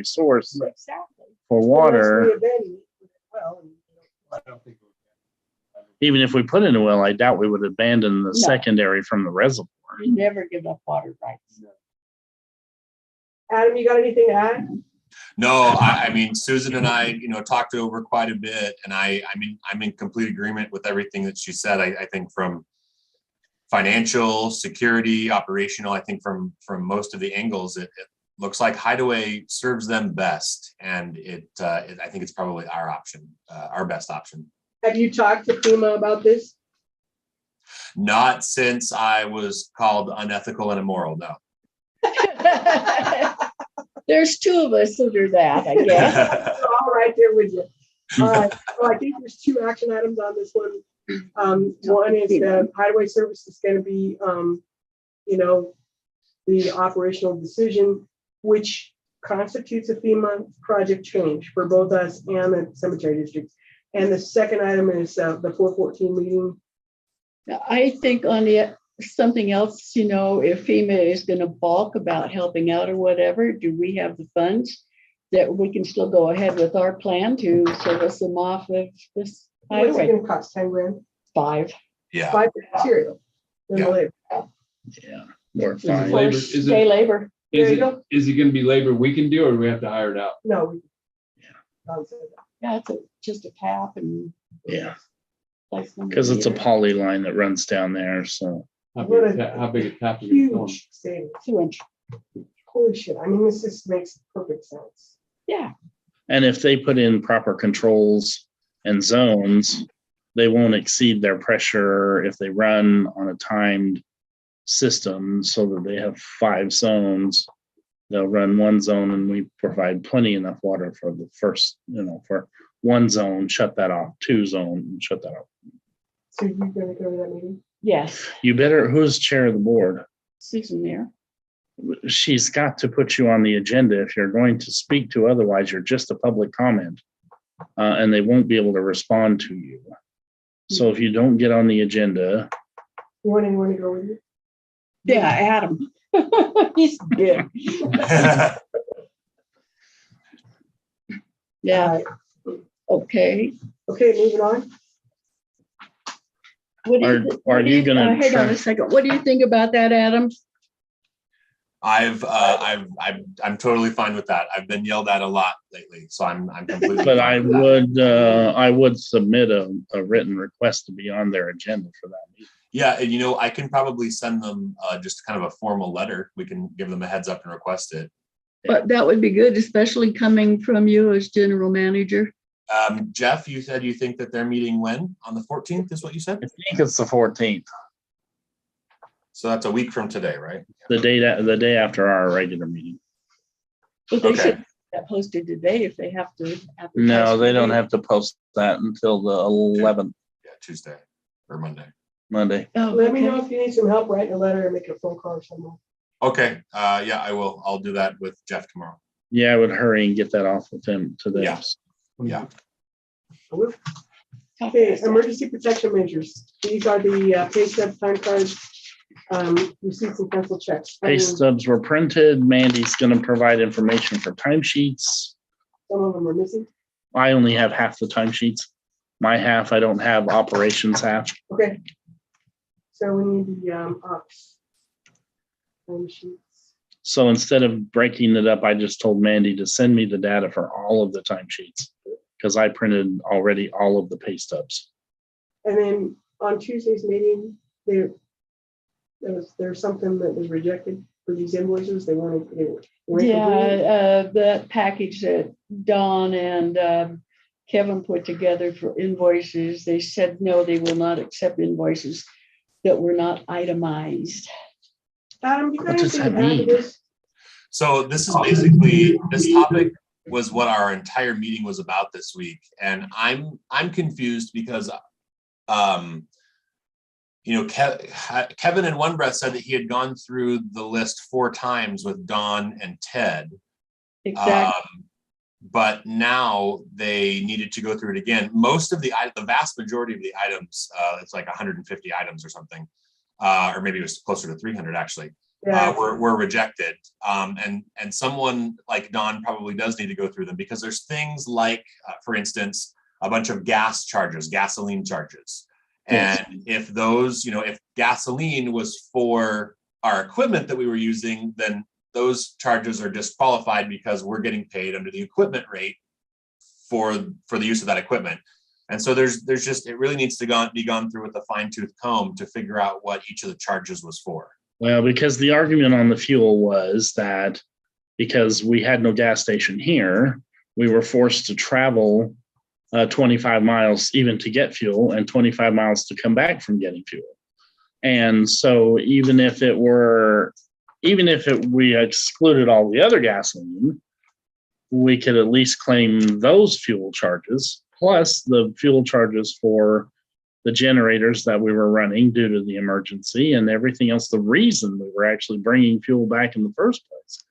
source Exactly. for Unless water. we abandon it, well, and, I don't think. Even if we put in a well, I doubt we would abandon the No. secondary from the reservoir. You never give up water rights. Adam, you got anything to add? No, I mean, Susan and I, talked over quite a bit, and I'm in complete agreement with everything that she said. I think from financial, security, operational, I think from most of the angles, it looks like Hideaway serves them best, and I think it's probably our option, our best option. Have you talked to FEMA about this? Not since I was called unethical and immoral, no. There's 2 of us that are that, I guess. We're all right there with you. All right, so I think there's 2 action items on this one. One is the highway service is gonna be, the operational decision, which constitutes a FEMA project change for both us and the cemetery district. And the second item is the 414 meeting. I think on something else, if FEMA is gonna balk about helping out or whatever, do we have the funds that we can still go ahead with our plan to service them off of this What's it highway? gonna cost? 10 grand? 5. Yeah, 5 for material. Then the Yeah. labor. Yeah. We're Is it fine. labor- Day labor. There Is you it, go. is it gonna be labor we can do, or do we have to hire it out? No. Don said that. Yeah, it's just a tap and. Yeah, place number because it's a meter. poly line that runs down there, so. How What big, a how big a tap is it going? Huge savings. 2-inch. Holy shit. I mean, this just makes perfect sense. Yeah, And if they put in proper controls and zones, they won't exceed their pressure if they run on a timed system so that they have 5 zones. They'll run one zone and we provide plenty enough water for the first, for one zone, shut that off, 2 zone, shut that off. So you're gonna go to that meeting? yes, You better, who's chair of the board? Susan there. She's got to put you on the agenda if you're going to speak to, otherwise you're just a public comment. And they won't be able to respond to you. So if you don't get on the agenda, You want anyone to go with you? Yeah, Adam. He's big. Yeah, okay. Okay, moving on. What do Are- you, are you gonna hang on try- a second. What do you think about that, Adam? I'm totally fine with that. I've been yelled at a lot lately, so I'm completely. but fine with that. I would submit a written request to be on their agenda for that meeting. Yeah, and I can probably send them just kind of a formal letter. We can give them a heads up and request it. But that would be good, especially coming from you as general manager. Jeff, you said you think that they're meeting when? On the 14th is what you said? I think it's the 14th, So that's a week from today, right? the day after our regular meeting. But they Okay. should have that posted today if they have to. advertise No, they don't today. have to post that until the 11th, Yeah, Tuesday or Monday. Monday. Oh, Let me know okay. if you need some help writing a letter or making a phone call or something. Okay, yeah, I will. I'll do that with Jeff tomorrow. Yeah, I would hurry and get that off with them to them. Yeah. Yeah. I will. Okay, emergency protection measures. These are the pay stub, time cards, receipts and pencil checks. I Pay mean, stubs were printed. Mandy's gonna provide information for timesheets. Some of them are missing. I only have half the timesheets. My half, I don't have operations half. Okay. So we need the ops. Time sheets. So instead of breaking it up, I just told Mandy to send me the data for all of the timesheets. Because I printed already all of the pay stubs. And then on Tuesday's meeting, there's something that was rejected for these invoices. They weren't. They weren't complete. Yeah, that package that Don and Kevin put together for invoices, they said, no, they will not accept invoices that were not itemized. Adam, you got What does anything to that add to mean? this? So this is basically, this topic was what our entire meeting was about this week. And I'm confused because, Kevin in one breath said that he had gone through the list 4 times with Don and Ted. Exactly. But now they needed to go through it again. Most of the vast majority of the items, it's like 150 items or something, or maybe it was closer to 300 actually. Yeah. Were rejected. And someone like Don probably does need to go through them because there's things like, for instance, a bunch of gas charges, gasoline charges. Yes. And if those, if gasoline was for our equipment that we were using, then those charges are disqualified because we're getting paid under the equipment rate for the use of that equipment. And so there's just, it really needs to be gone through with a fine tooth comb to figure out what each of the charges was for. Well, because the argument on the fuel was that because we had no gas station here, we were forced to travel 25 miles even to get fuel and 25 miles to come back from getting fuel. And so even if we excluded all the other gasoline, we could at least claim those fuel charges plus the fuel charges for the generators that we were running due to the emergency and everything else, the reason we were actually bringing fuel back in the first place.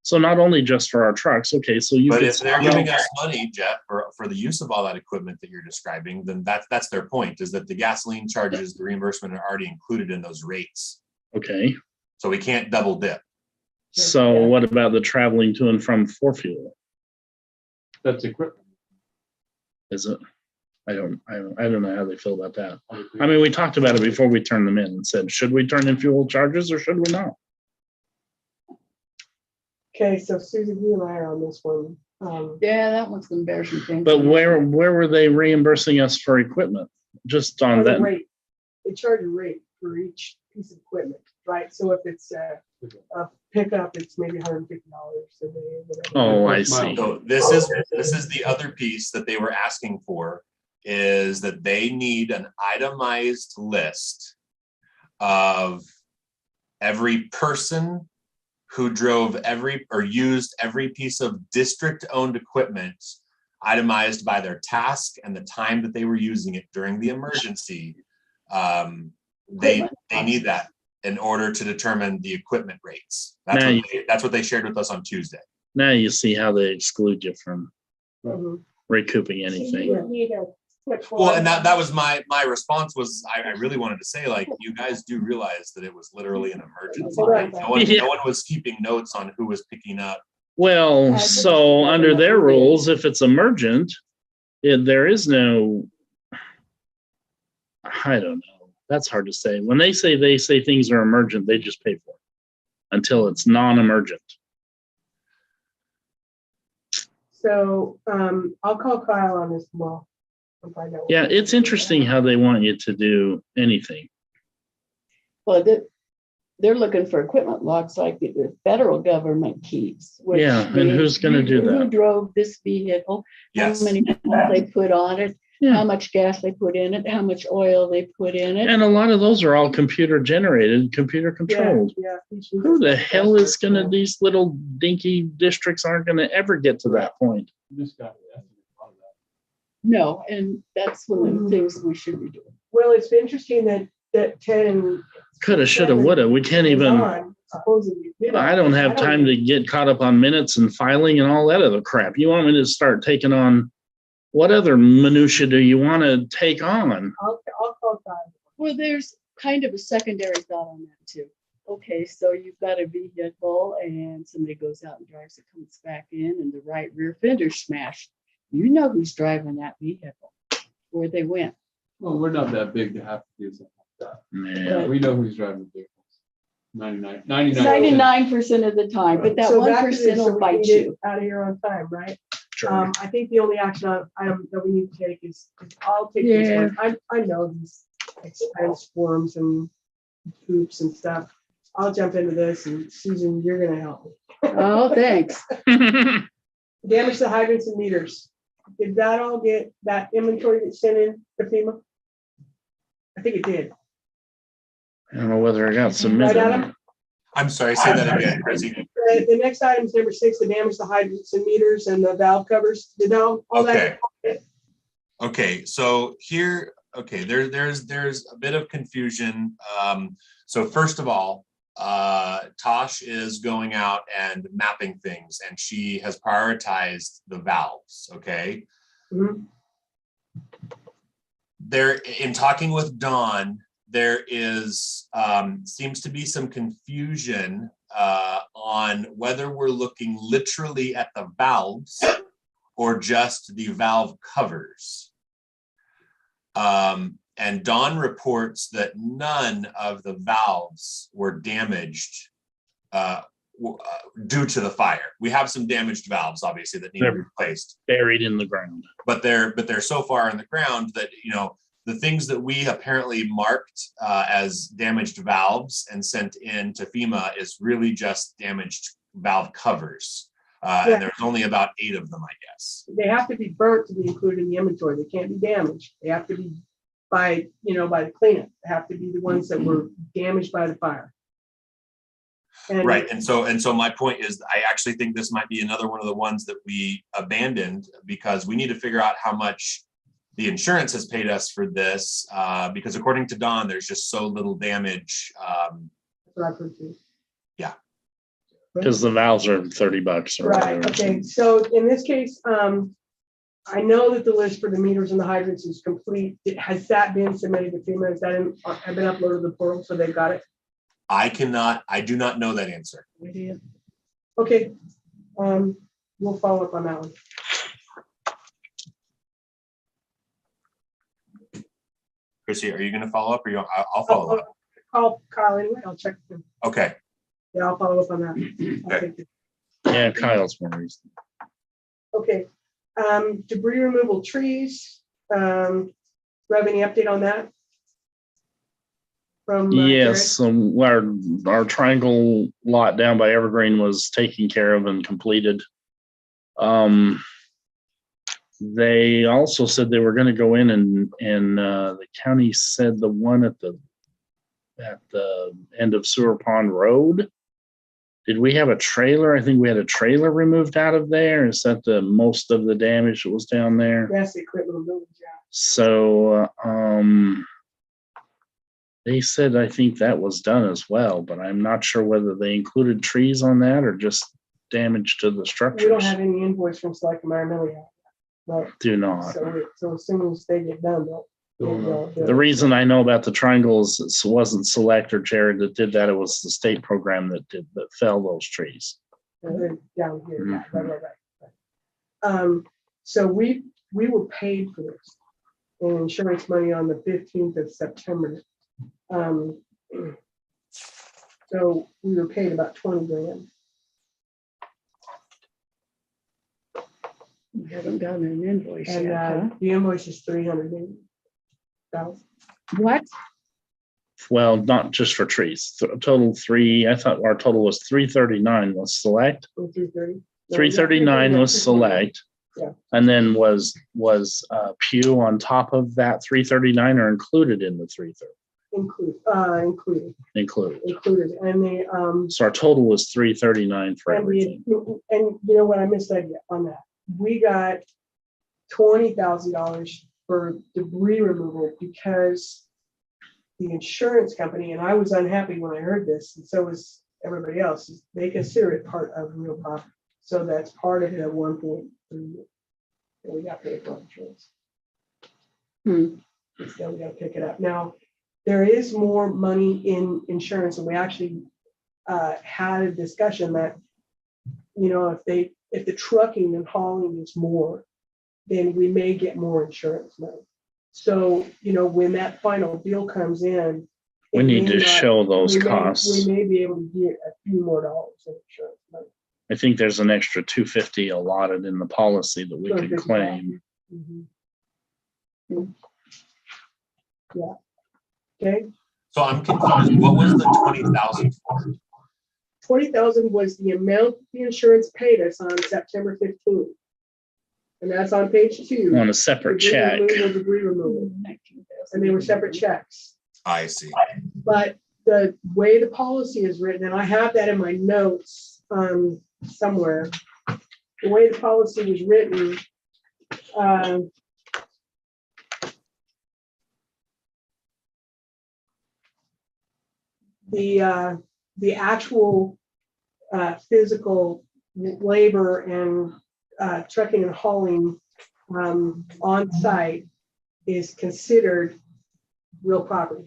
So not only just for our trucks, okay, so you But could if they're say, giving us money, Jeff, for the use of all that equipment that you're describing, then that's their point, is that the gasoline charges, the reimbursement are already included in those rates. okay, So we can't double dip. so what about the traveling to and from for fuel? That's equipment. Is it? I don't know how they feel about that. I mean, we talked about it before we turned them in and said, should we turn in fuel charges or should we not? Okay, so Susan, you and I are on this one. Yeah, that one's an embarrassing thing. But where were they reimbursing us for equipment? Just on the that, rate. They charge a rate for each piece of equipment, right? So if it's a pickup, it's maybe $150 a day, whatever. oh, I see. So this is the other piece that they were asking for, is that they need an itemized list of every person who drove every or used every piece of district-owned equipment, itemized by their task and the time that they were using it during the emergency. They need that in order to determine the equipment rates. That's what they shared with us on Tuesday. Now you see how they exclude you from Mhm. recouping anything. You need a quick Well, and one. that was my response was I really wanted to say, like, you guys do realize that it was literally an emergency, right? No one was keeping notes on who was picking up. Well, so under their rules, if it's emergent, there is no, I don't know. That's hard to say. When they say things are emergent, they just pay for it until it's non-emergent. So I'll call Kyle on this tomorrow. and find out what Yeah, he it's thinks. interesting how they want you to do anything. Well, they're looking for equipment logs like the federal government keeps. which Yeah, and means who's gonna do Who that? drove this vehicle? Yes. How many miles they put on it? Yeah. How much gas they put in it? How much oil they put in it? And a lot of those are all computer generated, computer controlled. Yeah. Who the hell is gonna, these little dinky districts aren't gonna ever get to that point. Just got it. No, and that's one of the things we should be doing. Well, it's interesting that Ted and Coulda, shoulda, woulda. We can't even, Don supposedly did all I don't this. have time to get caught up on minutes and filing and all that other crap. You want me to start taking on, what other minutia do you want to take on? I'll call Kyle. Well, there's kind of a secondary thought on that too. Okay, so you've got a vehicle and somebody goes out and drives it, comes back in and the right rear fender's smashed. You know who's driving that vehicle, where they went. Well, we're not that big to have to do something like that. Yeah. We know who's driving vehicles. 99. 99% of the time, but that So 1% back to this, so will we can bite get you. out of here on time, right? Sure. I think the only action item that we need to take is I'll take this one. I know these expense forms and hoops and stuff. I'll jump into this and Susan, you're gonna help me. Oh, thanks. Damage to hydrants and meters. Did that all get that inventory get sent in to FEMA? I think it did. I don't know whether I got Right, submitted. Adam? I'm sorry, say that again, Chrissy. The next item is number 6, the damage to hydrants and meters and the valve covers. Did all that? Okay, so here, okay, there's a bit of confusion. So first of all, Tosh is going out and mapping things, and she has prioritized the valves. Okay, Mhm. there in talking with Dawn, there is seems to be some confusion on whether we're looking literally at the valves or just the valve covers. And Dawn reports that none of the valves were damaged due to the fire. We have some damaged valves, obviously, that need to be replaced, Buried in the ground. but they're so far in the ground that, you know, the things that we apparently marked as damaged valves and sent in to FEMA is really just damaged valve covers. And there's only about 8 of them, I guess. They have to be burnt to be included in the inventory. They can't be damaged. They have to be by the cleanup. They have to be the ones that were damaged by the fire. And Right. And so my point is, I actually think this might be another one of the ones that we abandoned because we need to figure out how much the insurance has paid us for this. Because according to Dawn, there's just so little damage. That's what I've heard too. Because the valves are $30 or Right, whatever. okay, so in this case, I know that the list for the meters and the hydrants is complete. Has that been submitted to FEMA? Has that have been uploaded to the portal, so they've got it? I do not know that answer. Okay, we'll follow up on that one. Chrissy, are you going to follow up or I'll follow up? Call Kyle anyway, I'll check with him. Okay. Yeah, I'll follow up on that. I'll take it. Yeah, Kyle's more reasonable. Okay, debris removal trees, do you have any update on that? From Jared? Yes, our triangle lot down by Evergreen was taken care of and completed. They also said they were gonna go in and the county said the one at the end of Sewer Pond Road. Did we have a trailer? I think we had a trailer removed out of there. Is that the most of the damage that was down there? That's the equipment building, yeah. So, they said, I think that was done as well, but I'm not sure whether they included trees on that or just damage to the We don't structures. have any invoice from Select Environmental yet. But, Do not. so as soon as they get done, they'll. The reason I know about the triangles, it wasn't Select or Jared that did that. It was the state program that fell those trees. They're down here, yeah, right. So we were paid for this in insurance money on the 15th of September. So we were paid about 20 grand. We haven't gotten an invoice And yet, huh? the invoice is 380,000. What? Well, not just for trees. Total three. I thought our total was 339 was Select. Or 330. 339 was Select. Yeah. And then was Pew on top of that 339 or included in the 330? Included. And the, So our total was 339 for and everything. you know what, I misled you on that. We got $20,000 for debris removal because the insurance company, and I was unhappy when I heard this, and so was everybody else, they consider it part of real property. So that's part of the 1.3 that we got paid for insurance. So we gotta pick it up. Now, there is more money in insurance, and we actually had a discussion that, you know, if the trucking and hauling is more, then we may get more insurance money. So, you know, when that final bill comes in. We it need may to not- show those we may- costs. We may be able to get a few more dollars in insurance money. I think there's an extra 250 allotted in the policy that we can 250. claim. Yeah. Okay, So I'm confused. What was the 20,000 for? 20,000 was the amount the insurance paid us on September 15th. And that's on page 2. On a separate check. Debris removal. And they were separate checks. I see. But the way the policy is written, and I have that in my notes somewhere, the way the policy was written, the actual physical labor and trucking and hauling on site is considered real property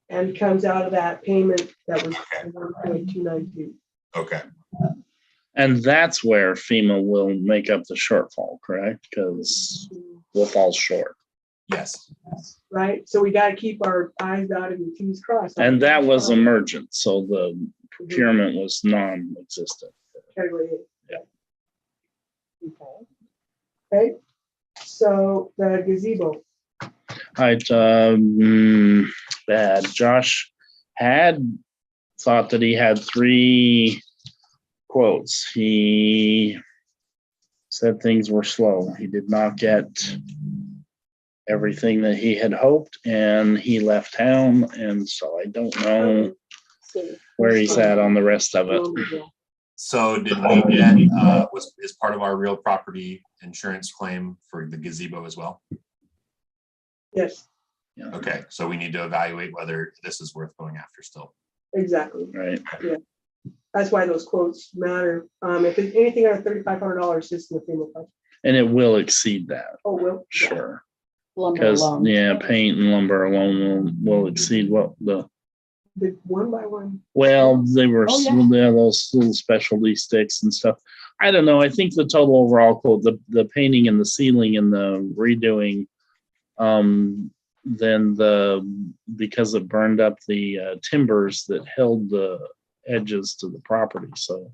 and comes out of that payment that was 1.292. Okay. And that's where FEMA will make up the shortfall, correct? Because we'll fall short. Yes. Right, so we got to keep our I's dotted and T's crossed. And that was emergent, so the procurement was non-existent. Category A. Yeah. Okay, so the gazebo, Bad. Josh had thought that he had 3 quotes. He said things were slow. He did not get everything that he had hoped, and he left town, and so I don't know where he's at on the rest of it. So did we get, is part of our real property insurance claim for the gazebo as well? yes, Okay, so we need to evaluate whether this is worth going after still. exactly. Right. That's why those quotes matter. If it's anything under $3,500, it's in the FEMA budget. And it will exceed that, Oh, well. sure. Lumber Because, alone. yeah, paint and lumber alone will exceed what the, The one by one. well, they were, Oh, yeah. those little specialty sticks and stuff. I don't know. I think the total overall quote, the painting and the ceiling and the redoing, then because it burned up the timbers that held the edges to the property. So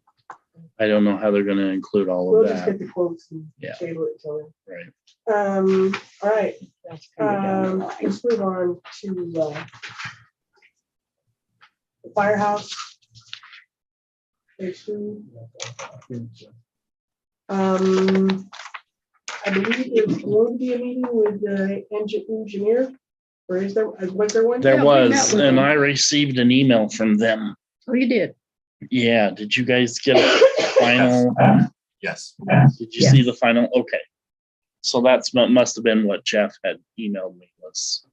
I don't know how they're gonna include all We'll of just that. get the quotes and Yeah. table it till Right. then. All right, That's coming down the line. let's move on to the firehouse. Page 2. I believe there's going to be a meeting with the engineer, or was there one? There Yeah, we was, met with and them. I received an email from them. Oh, you did? Yeah, did you guys get a final? Yes. Did you see the final? Okay. So that's must have been what Jeff had emailed me was.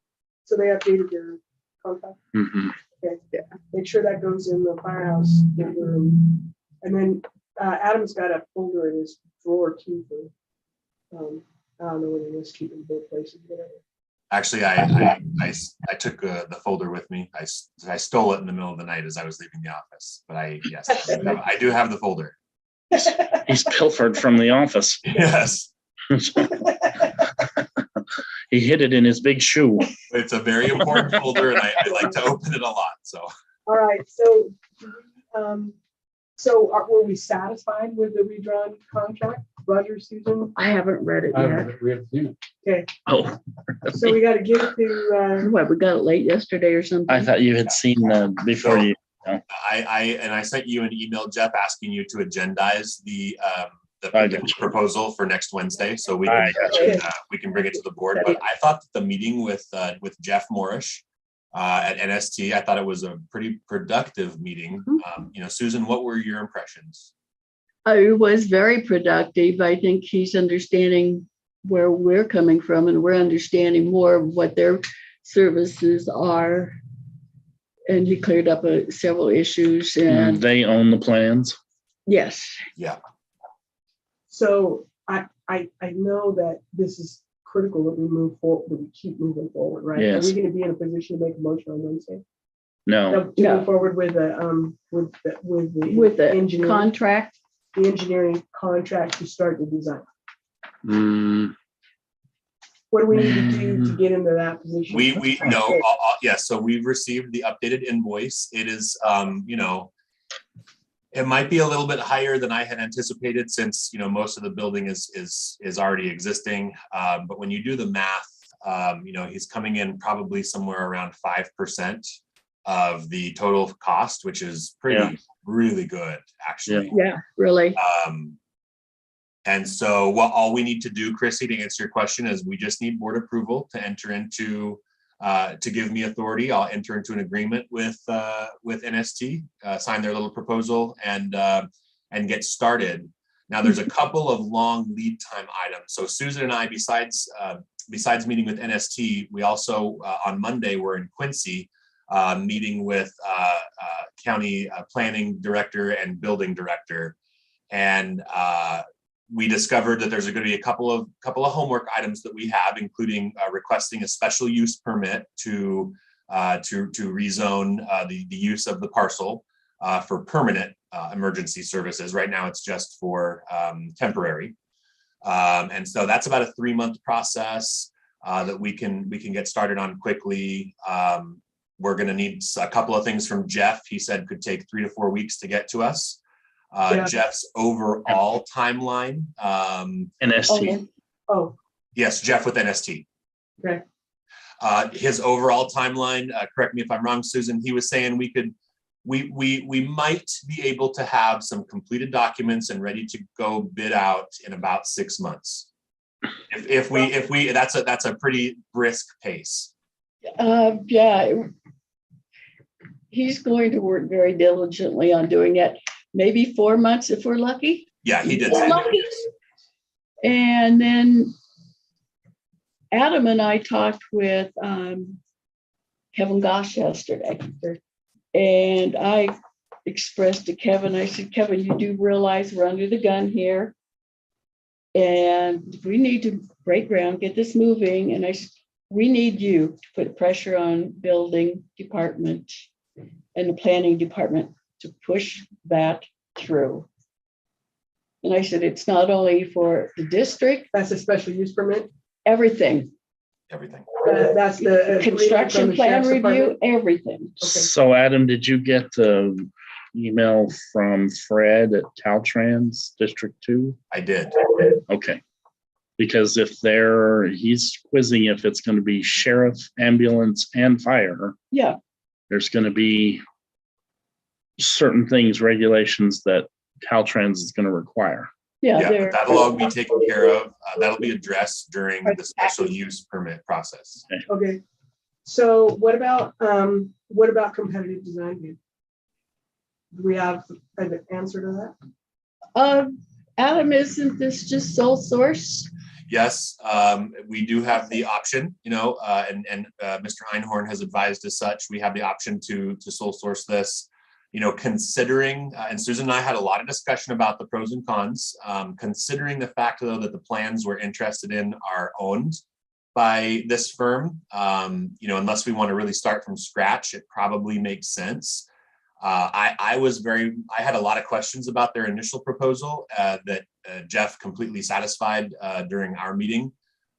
So they updated their contract. Mhm. Make sure that goes in the firehouse folder. And then Adam's got a folder in his drawer too for, I don't know whether he was keeping both places, whatever. Actually, I took the folder with me. I stole it in the middle of the night as I was leaving the office. But yes, I do have the folder. He's pilfered from the office. Yes, He hid it in his big shoe. it's a very important folder, and I like to open it a lot. So All right, so, were we satisfied with the redrawn contract? Roger, Susan? I haven't read it yet. We have seen it. Oh, So we gotta give it to, What, we got it late yesterday or something? I thought you had seen before you. I sent you an email, Jeff, asking you to agendize the I got you. proposal for next Wednesday, so I got you. we can bring it to the board. But I thought that the meeting with Jeff Morrish at NST, I thought it was a pretty productive meeting. Susan, what were your impressions? It was very productive. I think he's understanding where we're coming from, and we're understanding more of what their services are. And he cleared up several issues, and They own the plans. yes, Yeah, so I know that this is critical that we move forward, that we keep moving forward, right? Are Yes. we gonna be in a position to make a motion on Wednesday? No, To No. move forward with the with the engineering, contract. the engineering contract to start the design. Mm, What do we need to do to get into that position? we know. Yes, so we've received the updated invoice. It is, it might be a little bit higher than I had anticipated since, most of the building is already existing. But when you do the math, he's coming in probably somewhere around 5% of the total cost, which is really good, actually. Yeah, really. And so all we need to do, Chrissy, to answer your question, is we just need board approval to enter into, to give me authority. I'll enter into an agreement with NST, sign their little proposal and get started. Now, there's a couple of long lead time items. So Susan and I, besides meeting with NST, we also, on Monday, we're in Quincy, meeting with county planning director and building director. And we discovered that there's going to be a couple of homework items that we have, including requesting a special use permit to rezone the use of the parcel for permanent emergency services. Right now, it's just for temporary, and so that's about a 3-month process that we can get started on quickly. We're going to need a couple of things from Jeff. He said could take 3 to 4 weeks to get to us. Jeff's overall timeline. NST. Oh, Yes, Jeff with NST. okay. His overall timeline, correct me if I'm wrong, Susan, he was saying we might be able to have some completed documents and ready to go bid out in about 6 months. If we, that's a pretty brisk pace. Yeah. He's going to work very diligently on doing that. Maybe 4 months if we're lucky. Yeah, he did. We're say lucky. that. And then Adam and I talked with Kevin Goss yesterday. And I expressed to Kevin, I said, Kevin, you do realize we're under the gun here. And we need to break ground, get this moving. And I said, we need you to put pressure on building department and the planning department to push that through. And I said, it's not only for the district, That's a special use permit? everything. Everything. That's the. Construction plan Sheriff's review, Department? everything. So Adam, did you get the email from Fred at Caltrans District 2? I did. Okay. Because if he's quizzing if it's going to be sheriff, ambulance, and fire, Yeah, there's going to be certain things, regulations that Caltrans is going to require. yeah, Yeah, they're, but that'll all be taken care of. That'll be addressed during the special use permit process. Okay, so what about competitive design bid? Do we have an answer to that? Adam, isn't this just sole source? Yes, we do have the option, and Mr. Einhorn has advised as such. We have the option to sole source this. Considering, and Susan and I had a lot of discussion about the pros and cons, considering the fact though that the plans we're interested in are owned by this firm, unless we want to really start from scratch, it probably makes sense. I had a lot of questions about their initial proposal that Jeff completely satisfied during our meeting.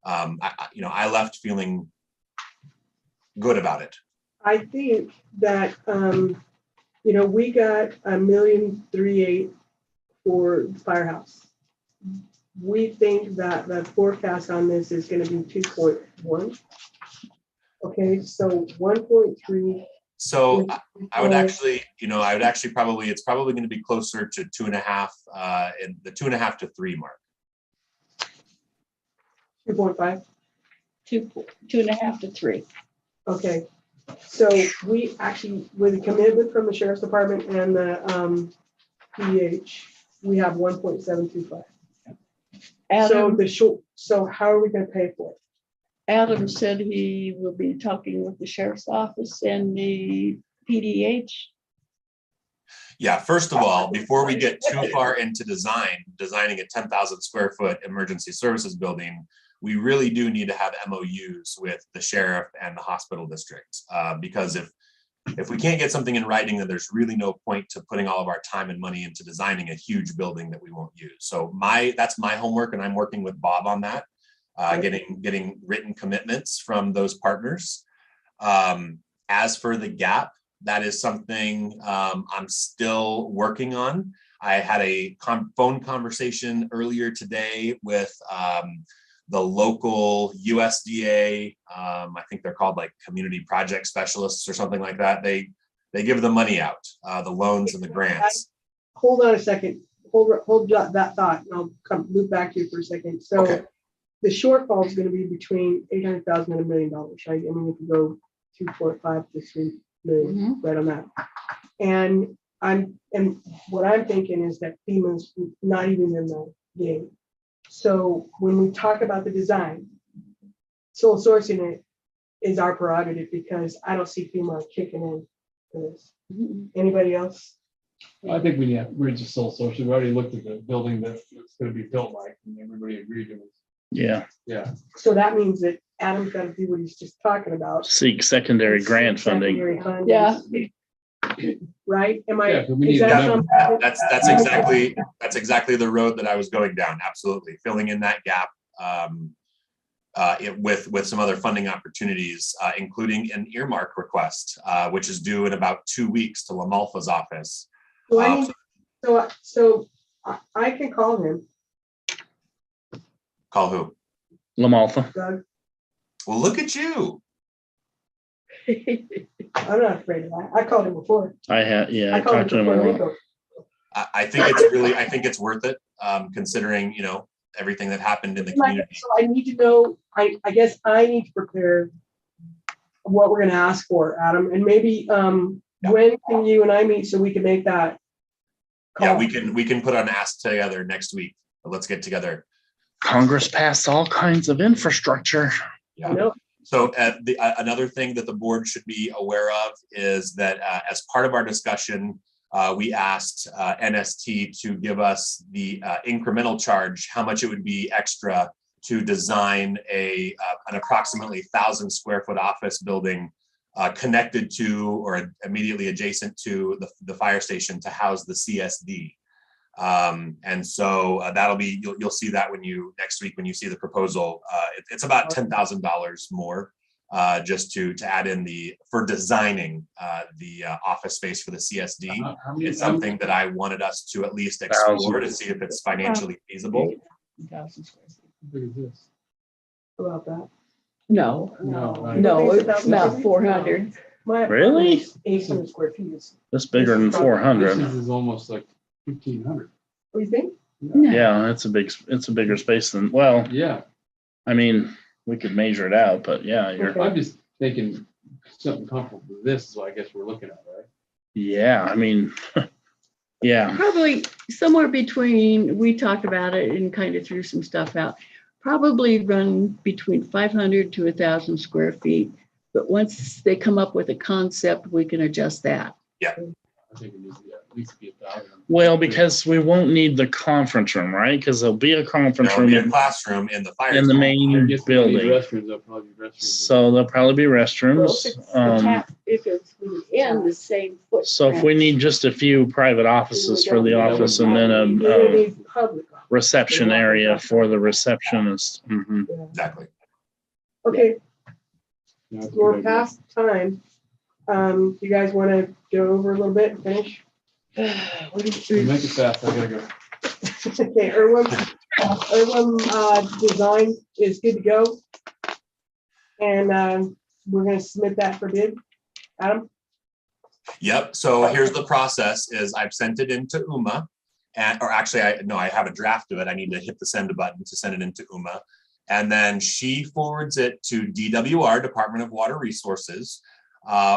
I left feeling good about it. I think that, we got $1,380,000 for the firehouse. We think that the forecast on this is gonna be 2.1. Okay, so 1.3. So I would actually probably, it's probably going to be closer to 2.5, in the 2.5 to 3 mark. 2.5. 2.5 to 3. Okay, so we actually, with a commitment from the sheriff's department and the PH, we have 1.725. Adam, So how are we gonna pay for it? Adam said he will be talking with the sheriff's office and the PDH. Yeah, first of all, before we get too far into designing a 10,000 square foot emergency services building, we really do need to have MOUs with the sheriff and the hospital district. Because if we can't get something in writing, then there's really no point to putting all of our time and money into designing a huge building that we won't use. So that's my homework, and I'm working with Bob on that. Getting written commitments from those partners. As for the gap, that is something I'm still working on. I had a phone conversation earlier today with the local USDA. I think they're called like community project specialists or something like that. They give the money out, the loans and the grants. Hold on a second, hold that thought, and I'll loop back to you for a second. So. Okay. The shortfall is going to be between 800,000 and $1 million, right? I mean, if you go 2.5 to 3 million, right on that. And what I'm thinking is that FEMA's not even in the game. So when we talk about the design, sole sourcing it is our prerogative, because I don't see FEMA kicking in for this. Anybody else? I think we're just sole source. We already looked at the building that it's gonna be built like, and everybody agreed it was. Yeah. Yeah. So that means that Adam's got to do what he's just talking about. Seek secondary grant funding. Secondary funding. Yeah. Right? Am I? Yeah, but we is need that a number. something- That's exactly the road that I was going down. Absolutely, filling in that gap with some other funding opportunities, including an earmark request, which is due in about 2 weeks to Lamalfa's office. Do I need- So I can call him, Call who? Lamalfa. Doug. Well, look at you. I'm not afraid of that. I called him before. I called talked to him a Puerto lot. Rico. I think it's worth it, considering everything that happened in the Like, community. so I need to know, I guess I need to prepare what we're gonna ask for, Adam, and maybe, when can you and I meet so we can make that Yeah, call? we can put an ask together next week. Let's get together. Congress passed all kinds of infrastructure. I know. So another thing that the board should be aware of is that as part of our discussion, we asked NST to give us the incremental charge, how much it would be extra to design an approximately 1,000 square foot office building connected to or immediately adjacent to the fire station to house the CSD. And so that'll be, you'll see that next week when you see the proposal. It's about $10,000 more just to add in for designing the office space for the CSD. How many- It's something that I wanted us to at least explore to see if it's financially feasible. 1,000 square feet. How big is this? About that. No, No, right. no, Think it's about 400. My Really? apartment is 800 square feet. That's bigger than This 400. is almost like 1,500. What do you think? No. Yeah, it's a bigger space than, well, Yeah, I mean, we could measure it out, but yeah, Okay. I'm just thinking something comparable to this is what I guess we're looking at, right? yeah, I mean, yeah, Probably somewhere between, we talked about it and kind of threw some stuff out. Probably run between 500 to 1,000 square feet. But once they come up with a concept, we can adjust that. I think it needs to be at least be 1,000. well, because we won't need the conference room, right? Because there'll be a conference There'll room be a in classroom in the fire. the zone. I main guess we need building. restrooms, there'll probably be restrooms. So there'll probably be Well, restrooms. if it's in the same footprint. So if we need just a few private offices for the office and then You're gonna a need public. reception area for the receptionist. Mhm. Exactly. Okay, Yeah, that's a we're good idea. past time. You guys want to go over a little bit and finish? What do you- Make it fast, I gotta go. Okay, Irwin design is good to go. And we're gonna submit that for bid. Adam? Yep. So here's the process is I've sent it into UMA or actually I have a draft of it. I need to hit the send button to send it into UMA. And then she forwards it to DWR, Department of Water Resources,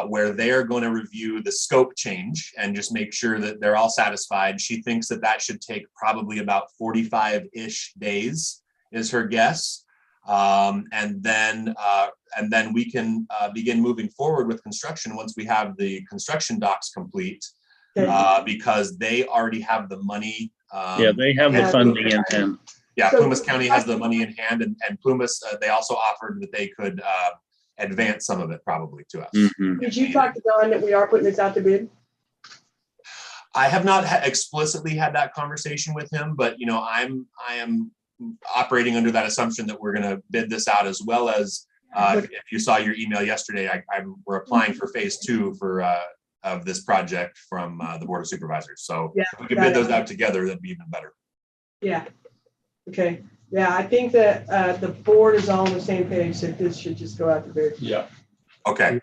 where they are going to review the scope change and just make sure that they're all satisfied. She thinks that should take probably about 45-ish days is her guess. And then we can begin moving forward with construction once we have the construction docs complete, Okay. because they already have the money. Yeah, they have the Yeah. funding in hand. Yeah, So- Plumas County has the money in hand, and Plumas, they also offered that they could advance some of it probably to us. Mhm. Did you talk to Don that we are putting this out to bid? I have not explicitly had that conversation with him, but I am operating under that assumption that we're going to bid this out, as well as if you saw your email yesterday, we're applying for phase 2 of this project from the Board of Supervisors. So Yeah, if we could bid those out together, that'd be even better. Yeah. Okay, yeah, I think that the board is all on the same page, that this should just go out to bid. Yeah. Okay.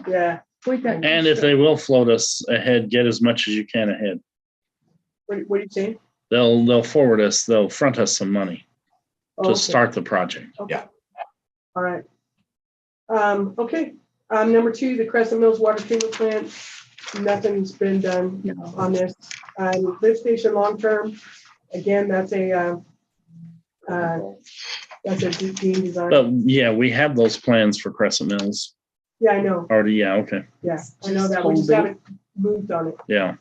Yeah, We got- And if they will float us ahead, get as much as you can ahead. what are you saying? They'll forward us, they'll front us some money Oh, to okay. start the project. Okay. All right. Okay, number 2, the Crescent Mills Water Treatment Plant, nothing's been done No. on this. Lift station long-term, again, that's a Dean design. But yeah, we have those plans for Crescent Mills Yeah, I know, already. Yeah, okay. yeah, I know that, we just Holding. haven't moved on it. Yeah.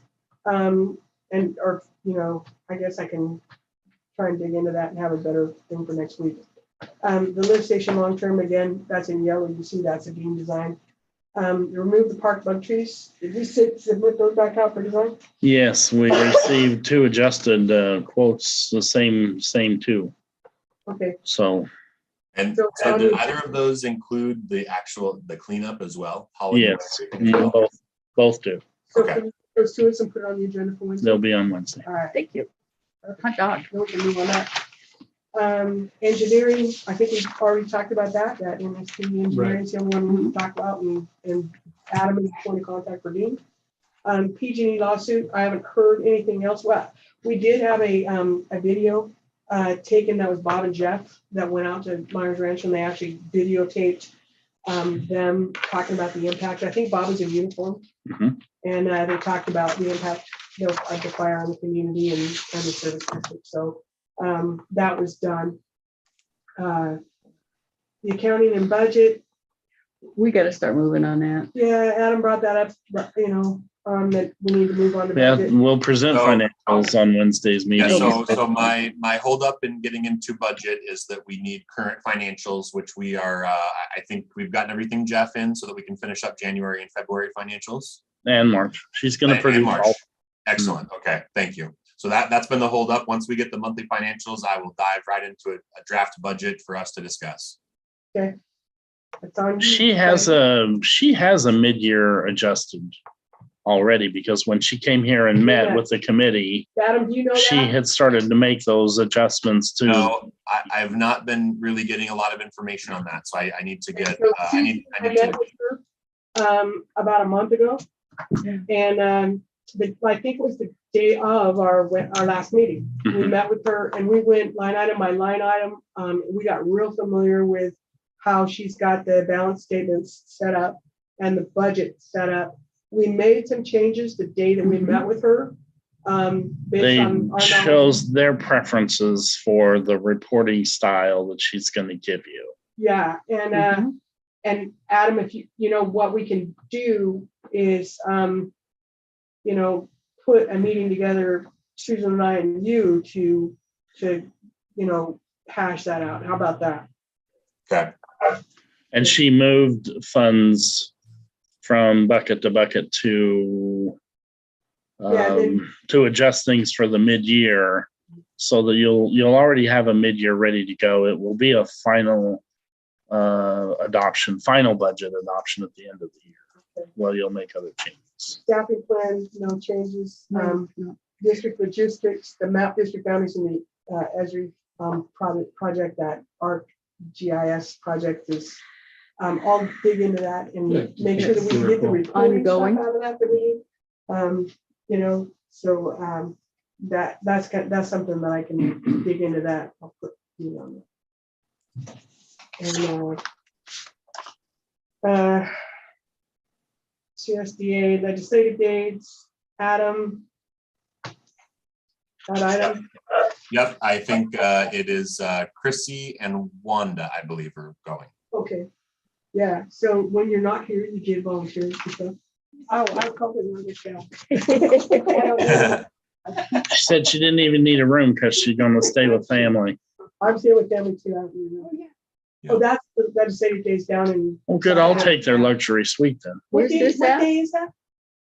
I guess I can try and dig into that and have a better thing for next week. The lift station long-term, again, that's in yellow, you see that's a Dean design. Remove the park bug trees, did we submit those back out for design? Yes, we received 2 adjusted quotes, the same 2. Okay, So And So, so did either of those include the cleanup as well? Holiday yes, weather? both do. so Okay. can those two and put it on the agenda for Wednesday? They'll be on Wednesday. All right. Thank you. Hot dog. No, we can move on that. Engineering, I think we've already talked about that MSP engineering is the only one we talked about, and Adam is the point of contact for Dean. PG&E lawsuit, I haven't heard anything else. Well, we did have a video taken, that was Bob and Jeff, that went out to Myers Ranch, and they actually videotaped them talking about the impact. I think Bob was in uniform. Mhm. And they talked about the impact of the fire on the community and the service district. So that was done. The accounting and budget, We got to start moving on that. yeah, Adam brought that up, that we need to move on to Yeah, budget. we'll present So- financials on Wednesday's Yeah, meeting. so my holdup in getting into budget is that we need current financials, which we are, I think we've gotten everything, Jeff, in so that we can finish up January and February financials. And March. She's gonna And produce March. all. Excellent. Okay, thank you. So that's been the holdup. Once we get the monthly financials, I will dive right into a draft budget for us to discuss. It's on. you. She has a mid-year adjusted already, because when she came here and met with the committee, Adam, do you know she that? had started to make those adjustments to. No, I've not been really getting a lot of information on that, so I need to get, So I need I to. met with her, about a month ago. And, I think it was the day of our last meeting. We Mhm. met with her and we went line item by line item. We got real familiar with how she's got the balance statements set up and the budget set up. We made some changes the day that we met with her. Based They on our knowledge. chose their preferences for the reporting style that she's going to give you. Yeah, and Adam, if you know, what we can do is, put a meeting together, Susan and I and you to, hash that out. How about that? Okay, And she moved funds from bucket to bucket to to adjust things for the mid-year, so that you'll already have a mid-year ready to go. It will be a final final budget adoption at the end of the year. Well, you'll make other changes. Staffing plan, no changes. No. District logistics, the map district boundaries in the Esri project, that ARC GIS project is, I'll dig into that and Good. make sure that we can get the reporting stuff Ongoing. out of that we need. So that's something that I can dig into that. I'll put you on that. And CSDA legislative dates, Adam. That item, yep, I think it is Chrissy and Wanda, I believe, are going. okay. Yeah, so when you're not here, you give volunteers and stuff. Oh, I probably want to show. She said she didn't even need a room because she's going to stay with family. I'm staying with family too. I don't know. Oh, that's the legislative days down in. Well, good. I'll take their luxury suite then. Where's this at? What day is that?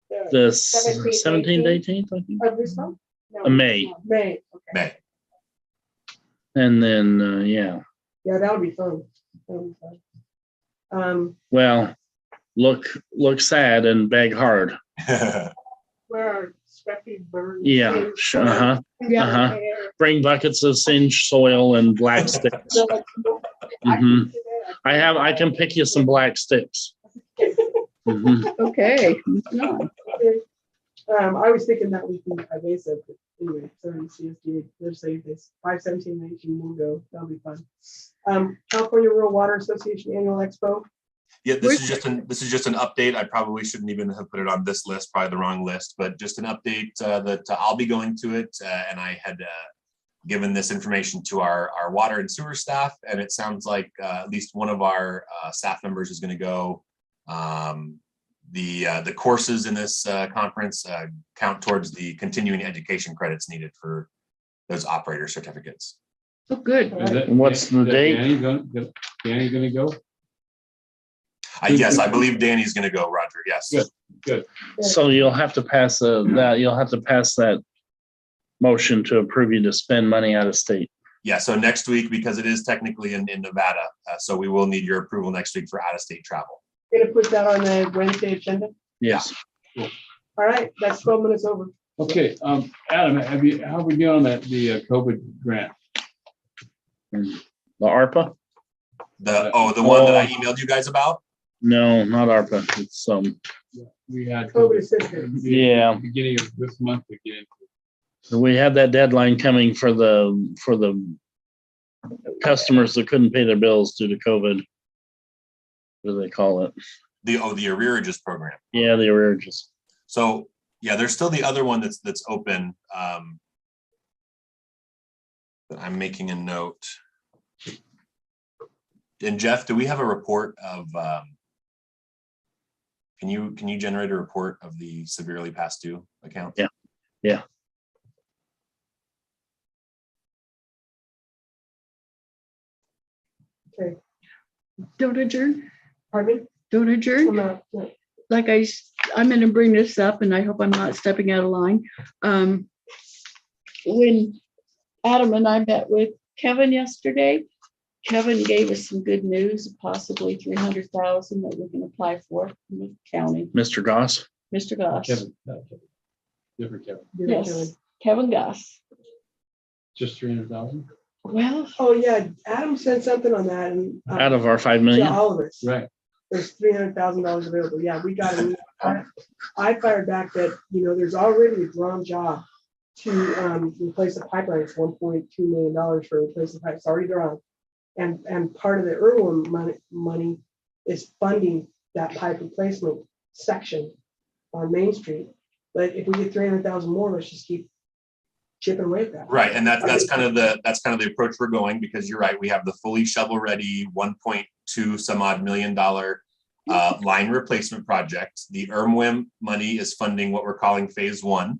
The 17th, 17th, 18th, I think. Of this month? No, May. May, okay. May. And then, yeah. Yeah, that would be fun. That would be fun. Well, look sad and beg hard. Where are Scrappy Bird? Yeah. Uh-huh. Yeah. Uh-huh. Bring buckets of singed soil and black sticks. Mhm. I can pick you some black sticks. Mhm. Okay. I was thinking that would be evasive, but anyway, so CSD, let's say this 5/17/19 will go. That'll be fun. California Rural Water Association Annual Expo. Yeah, this is just an update. I probably shouldn't even have put it on this list, probably the wrong list, but just an update that I'll be going to it. And I had given this information to our water and sewer staff, and it sounds like at least one of our staff members is going to go. The courses in this conference count towards the continuing education credits needed for those operator certificates. Oh, good. What's the date? Danny gonna go? Yes, I believe Danny's going to go, Roger. Yes. Good. So you'll have to pass that motion to approve you to spend money out of state. Yeah, so next week, because it is technically in Nevada, so we will need your approval next week for out-of-state travel. Gonna put that on the Wednesday agenda. Yes. All right, that's 12 minutes over. Okay, Adam, how are we doing on the COVID grant? The ARPA? The one that I emailed you guys about? No, not ARPA. It's We had. COVID assistance. Yeah. Beginning of this month again. we had that deadline coming for the customers that couldn't pay their bills due to COVID. What do they call it? The arrearages program. Yeah, the arrearages. So yeah, there's still the other one that's open. But I'm making a note. And Jeff, do we have a report of? Can you generate a report of the severely past due account? Yeah. Okay, Don't adjourn. pardon me? Don't adjourn. Yeah. Like I'm going to bring this up, and I hope I'm not stepping out of line. When Adam and I met with Kevin yesterday, Kevin gave us some good news, possibly 300,000 that we can apply for from the county. Mr. Goss? Mr. Goss. Kevin, not Kevin. Different Kevin, Yes, Kevin Goss. just 300,000, Well, Oh, yeah, Adam said something on that and. Out of our 5 To million? all of us. right? There's $300,000 available. Yeah, we got it. I fired back that, there's already a drawn job to replace the pipeline. It's $1.2 million for replacing the pipe. It's already drawn. And part of the Irwin money is funding that pipe replacement section on Main Street. But if we get 300,000 more, let's just keep chipping away at that. Right, and that's kind of the approach we're going, because you're right, we have the fully shovel-ready 1.2 some odd million dollar line replacement project. The IRMWIM money is funding what we're calling phase 1.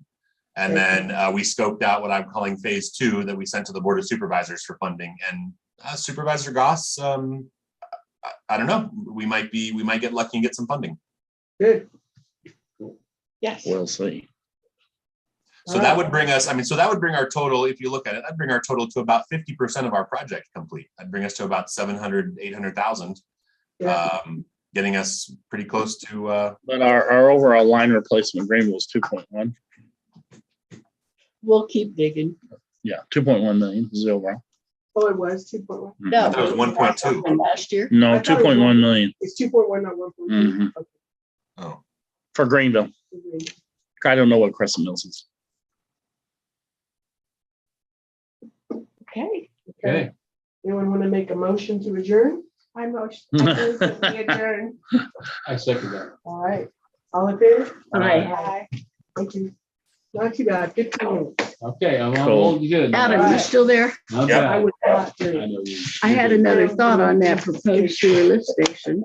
And then we scoped out what I'm calling phase 2 that we sent to the Board of Supervisors for funding. And Supervisor Goss, I don't know, we might get lucky and get some funding. Good. yes. We'll see. So that would bring us, that would bring our total, if you look at it, that'd bring our total to about 50% of our project complete. That'd bring us to about 700, 800,000. Yeah. Getting us pretty close to, But our overall line replacement agreement was 2.1. We'll keep digging. Yeah, 2.1 million is the overall. Oh, it was 2.1. No, I thought it was 1.2. Last year. No, I thought it was 2.1 million It's 2.1, not 1.2. Mhm. oh, for Greenville. Okay. I don't know what Crescent Mills is. Okay. Okay, Anyone want to make a motion to adjourn? I motion, I move that we adjourn. I second that. All right. All in favor? Aye. Aye. Thank you. Not too bad. 15 minutes. Okay, I'm Cool. all good. Adam, you still there? Not Yep. bad. I would not I do. know you. I had another thought on that proposed sewer lift station.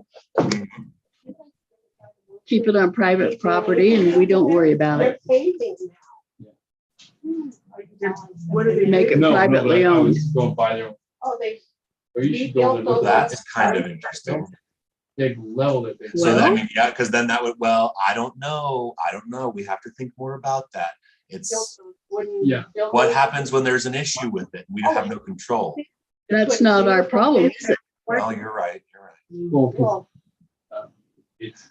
Keep it on private property and we don't worry about They're it. paving now. What are they? Make it doing? No, no, privately but I owned. was going by there, Oh, they, or you should go and look at that. that's kind of interesting. They've leveled it. So Well- yeah, because then that would, I don't know. We have to think more about that. built It's some wooden. Yeah. buildings. what happens when there's an issue with it. We have no control. That's not our problem, is it? Well, you're right. You're right. Well, Well, it's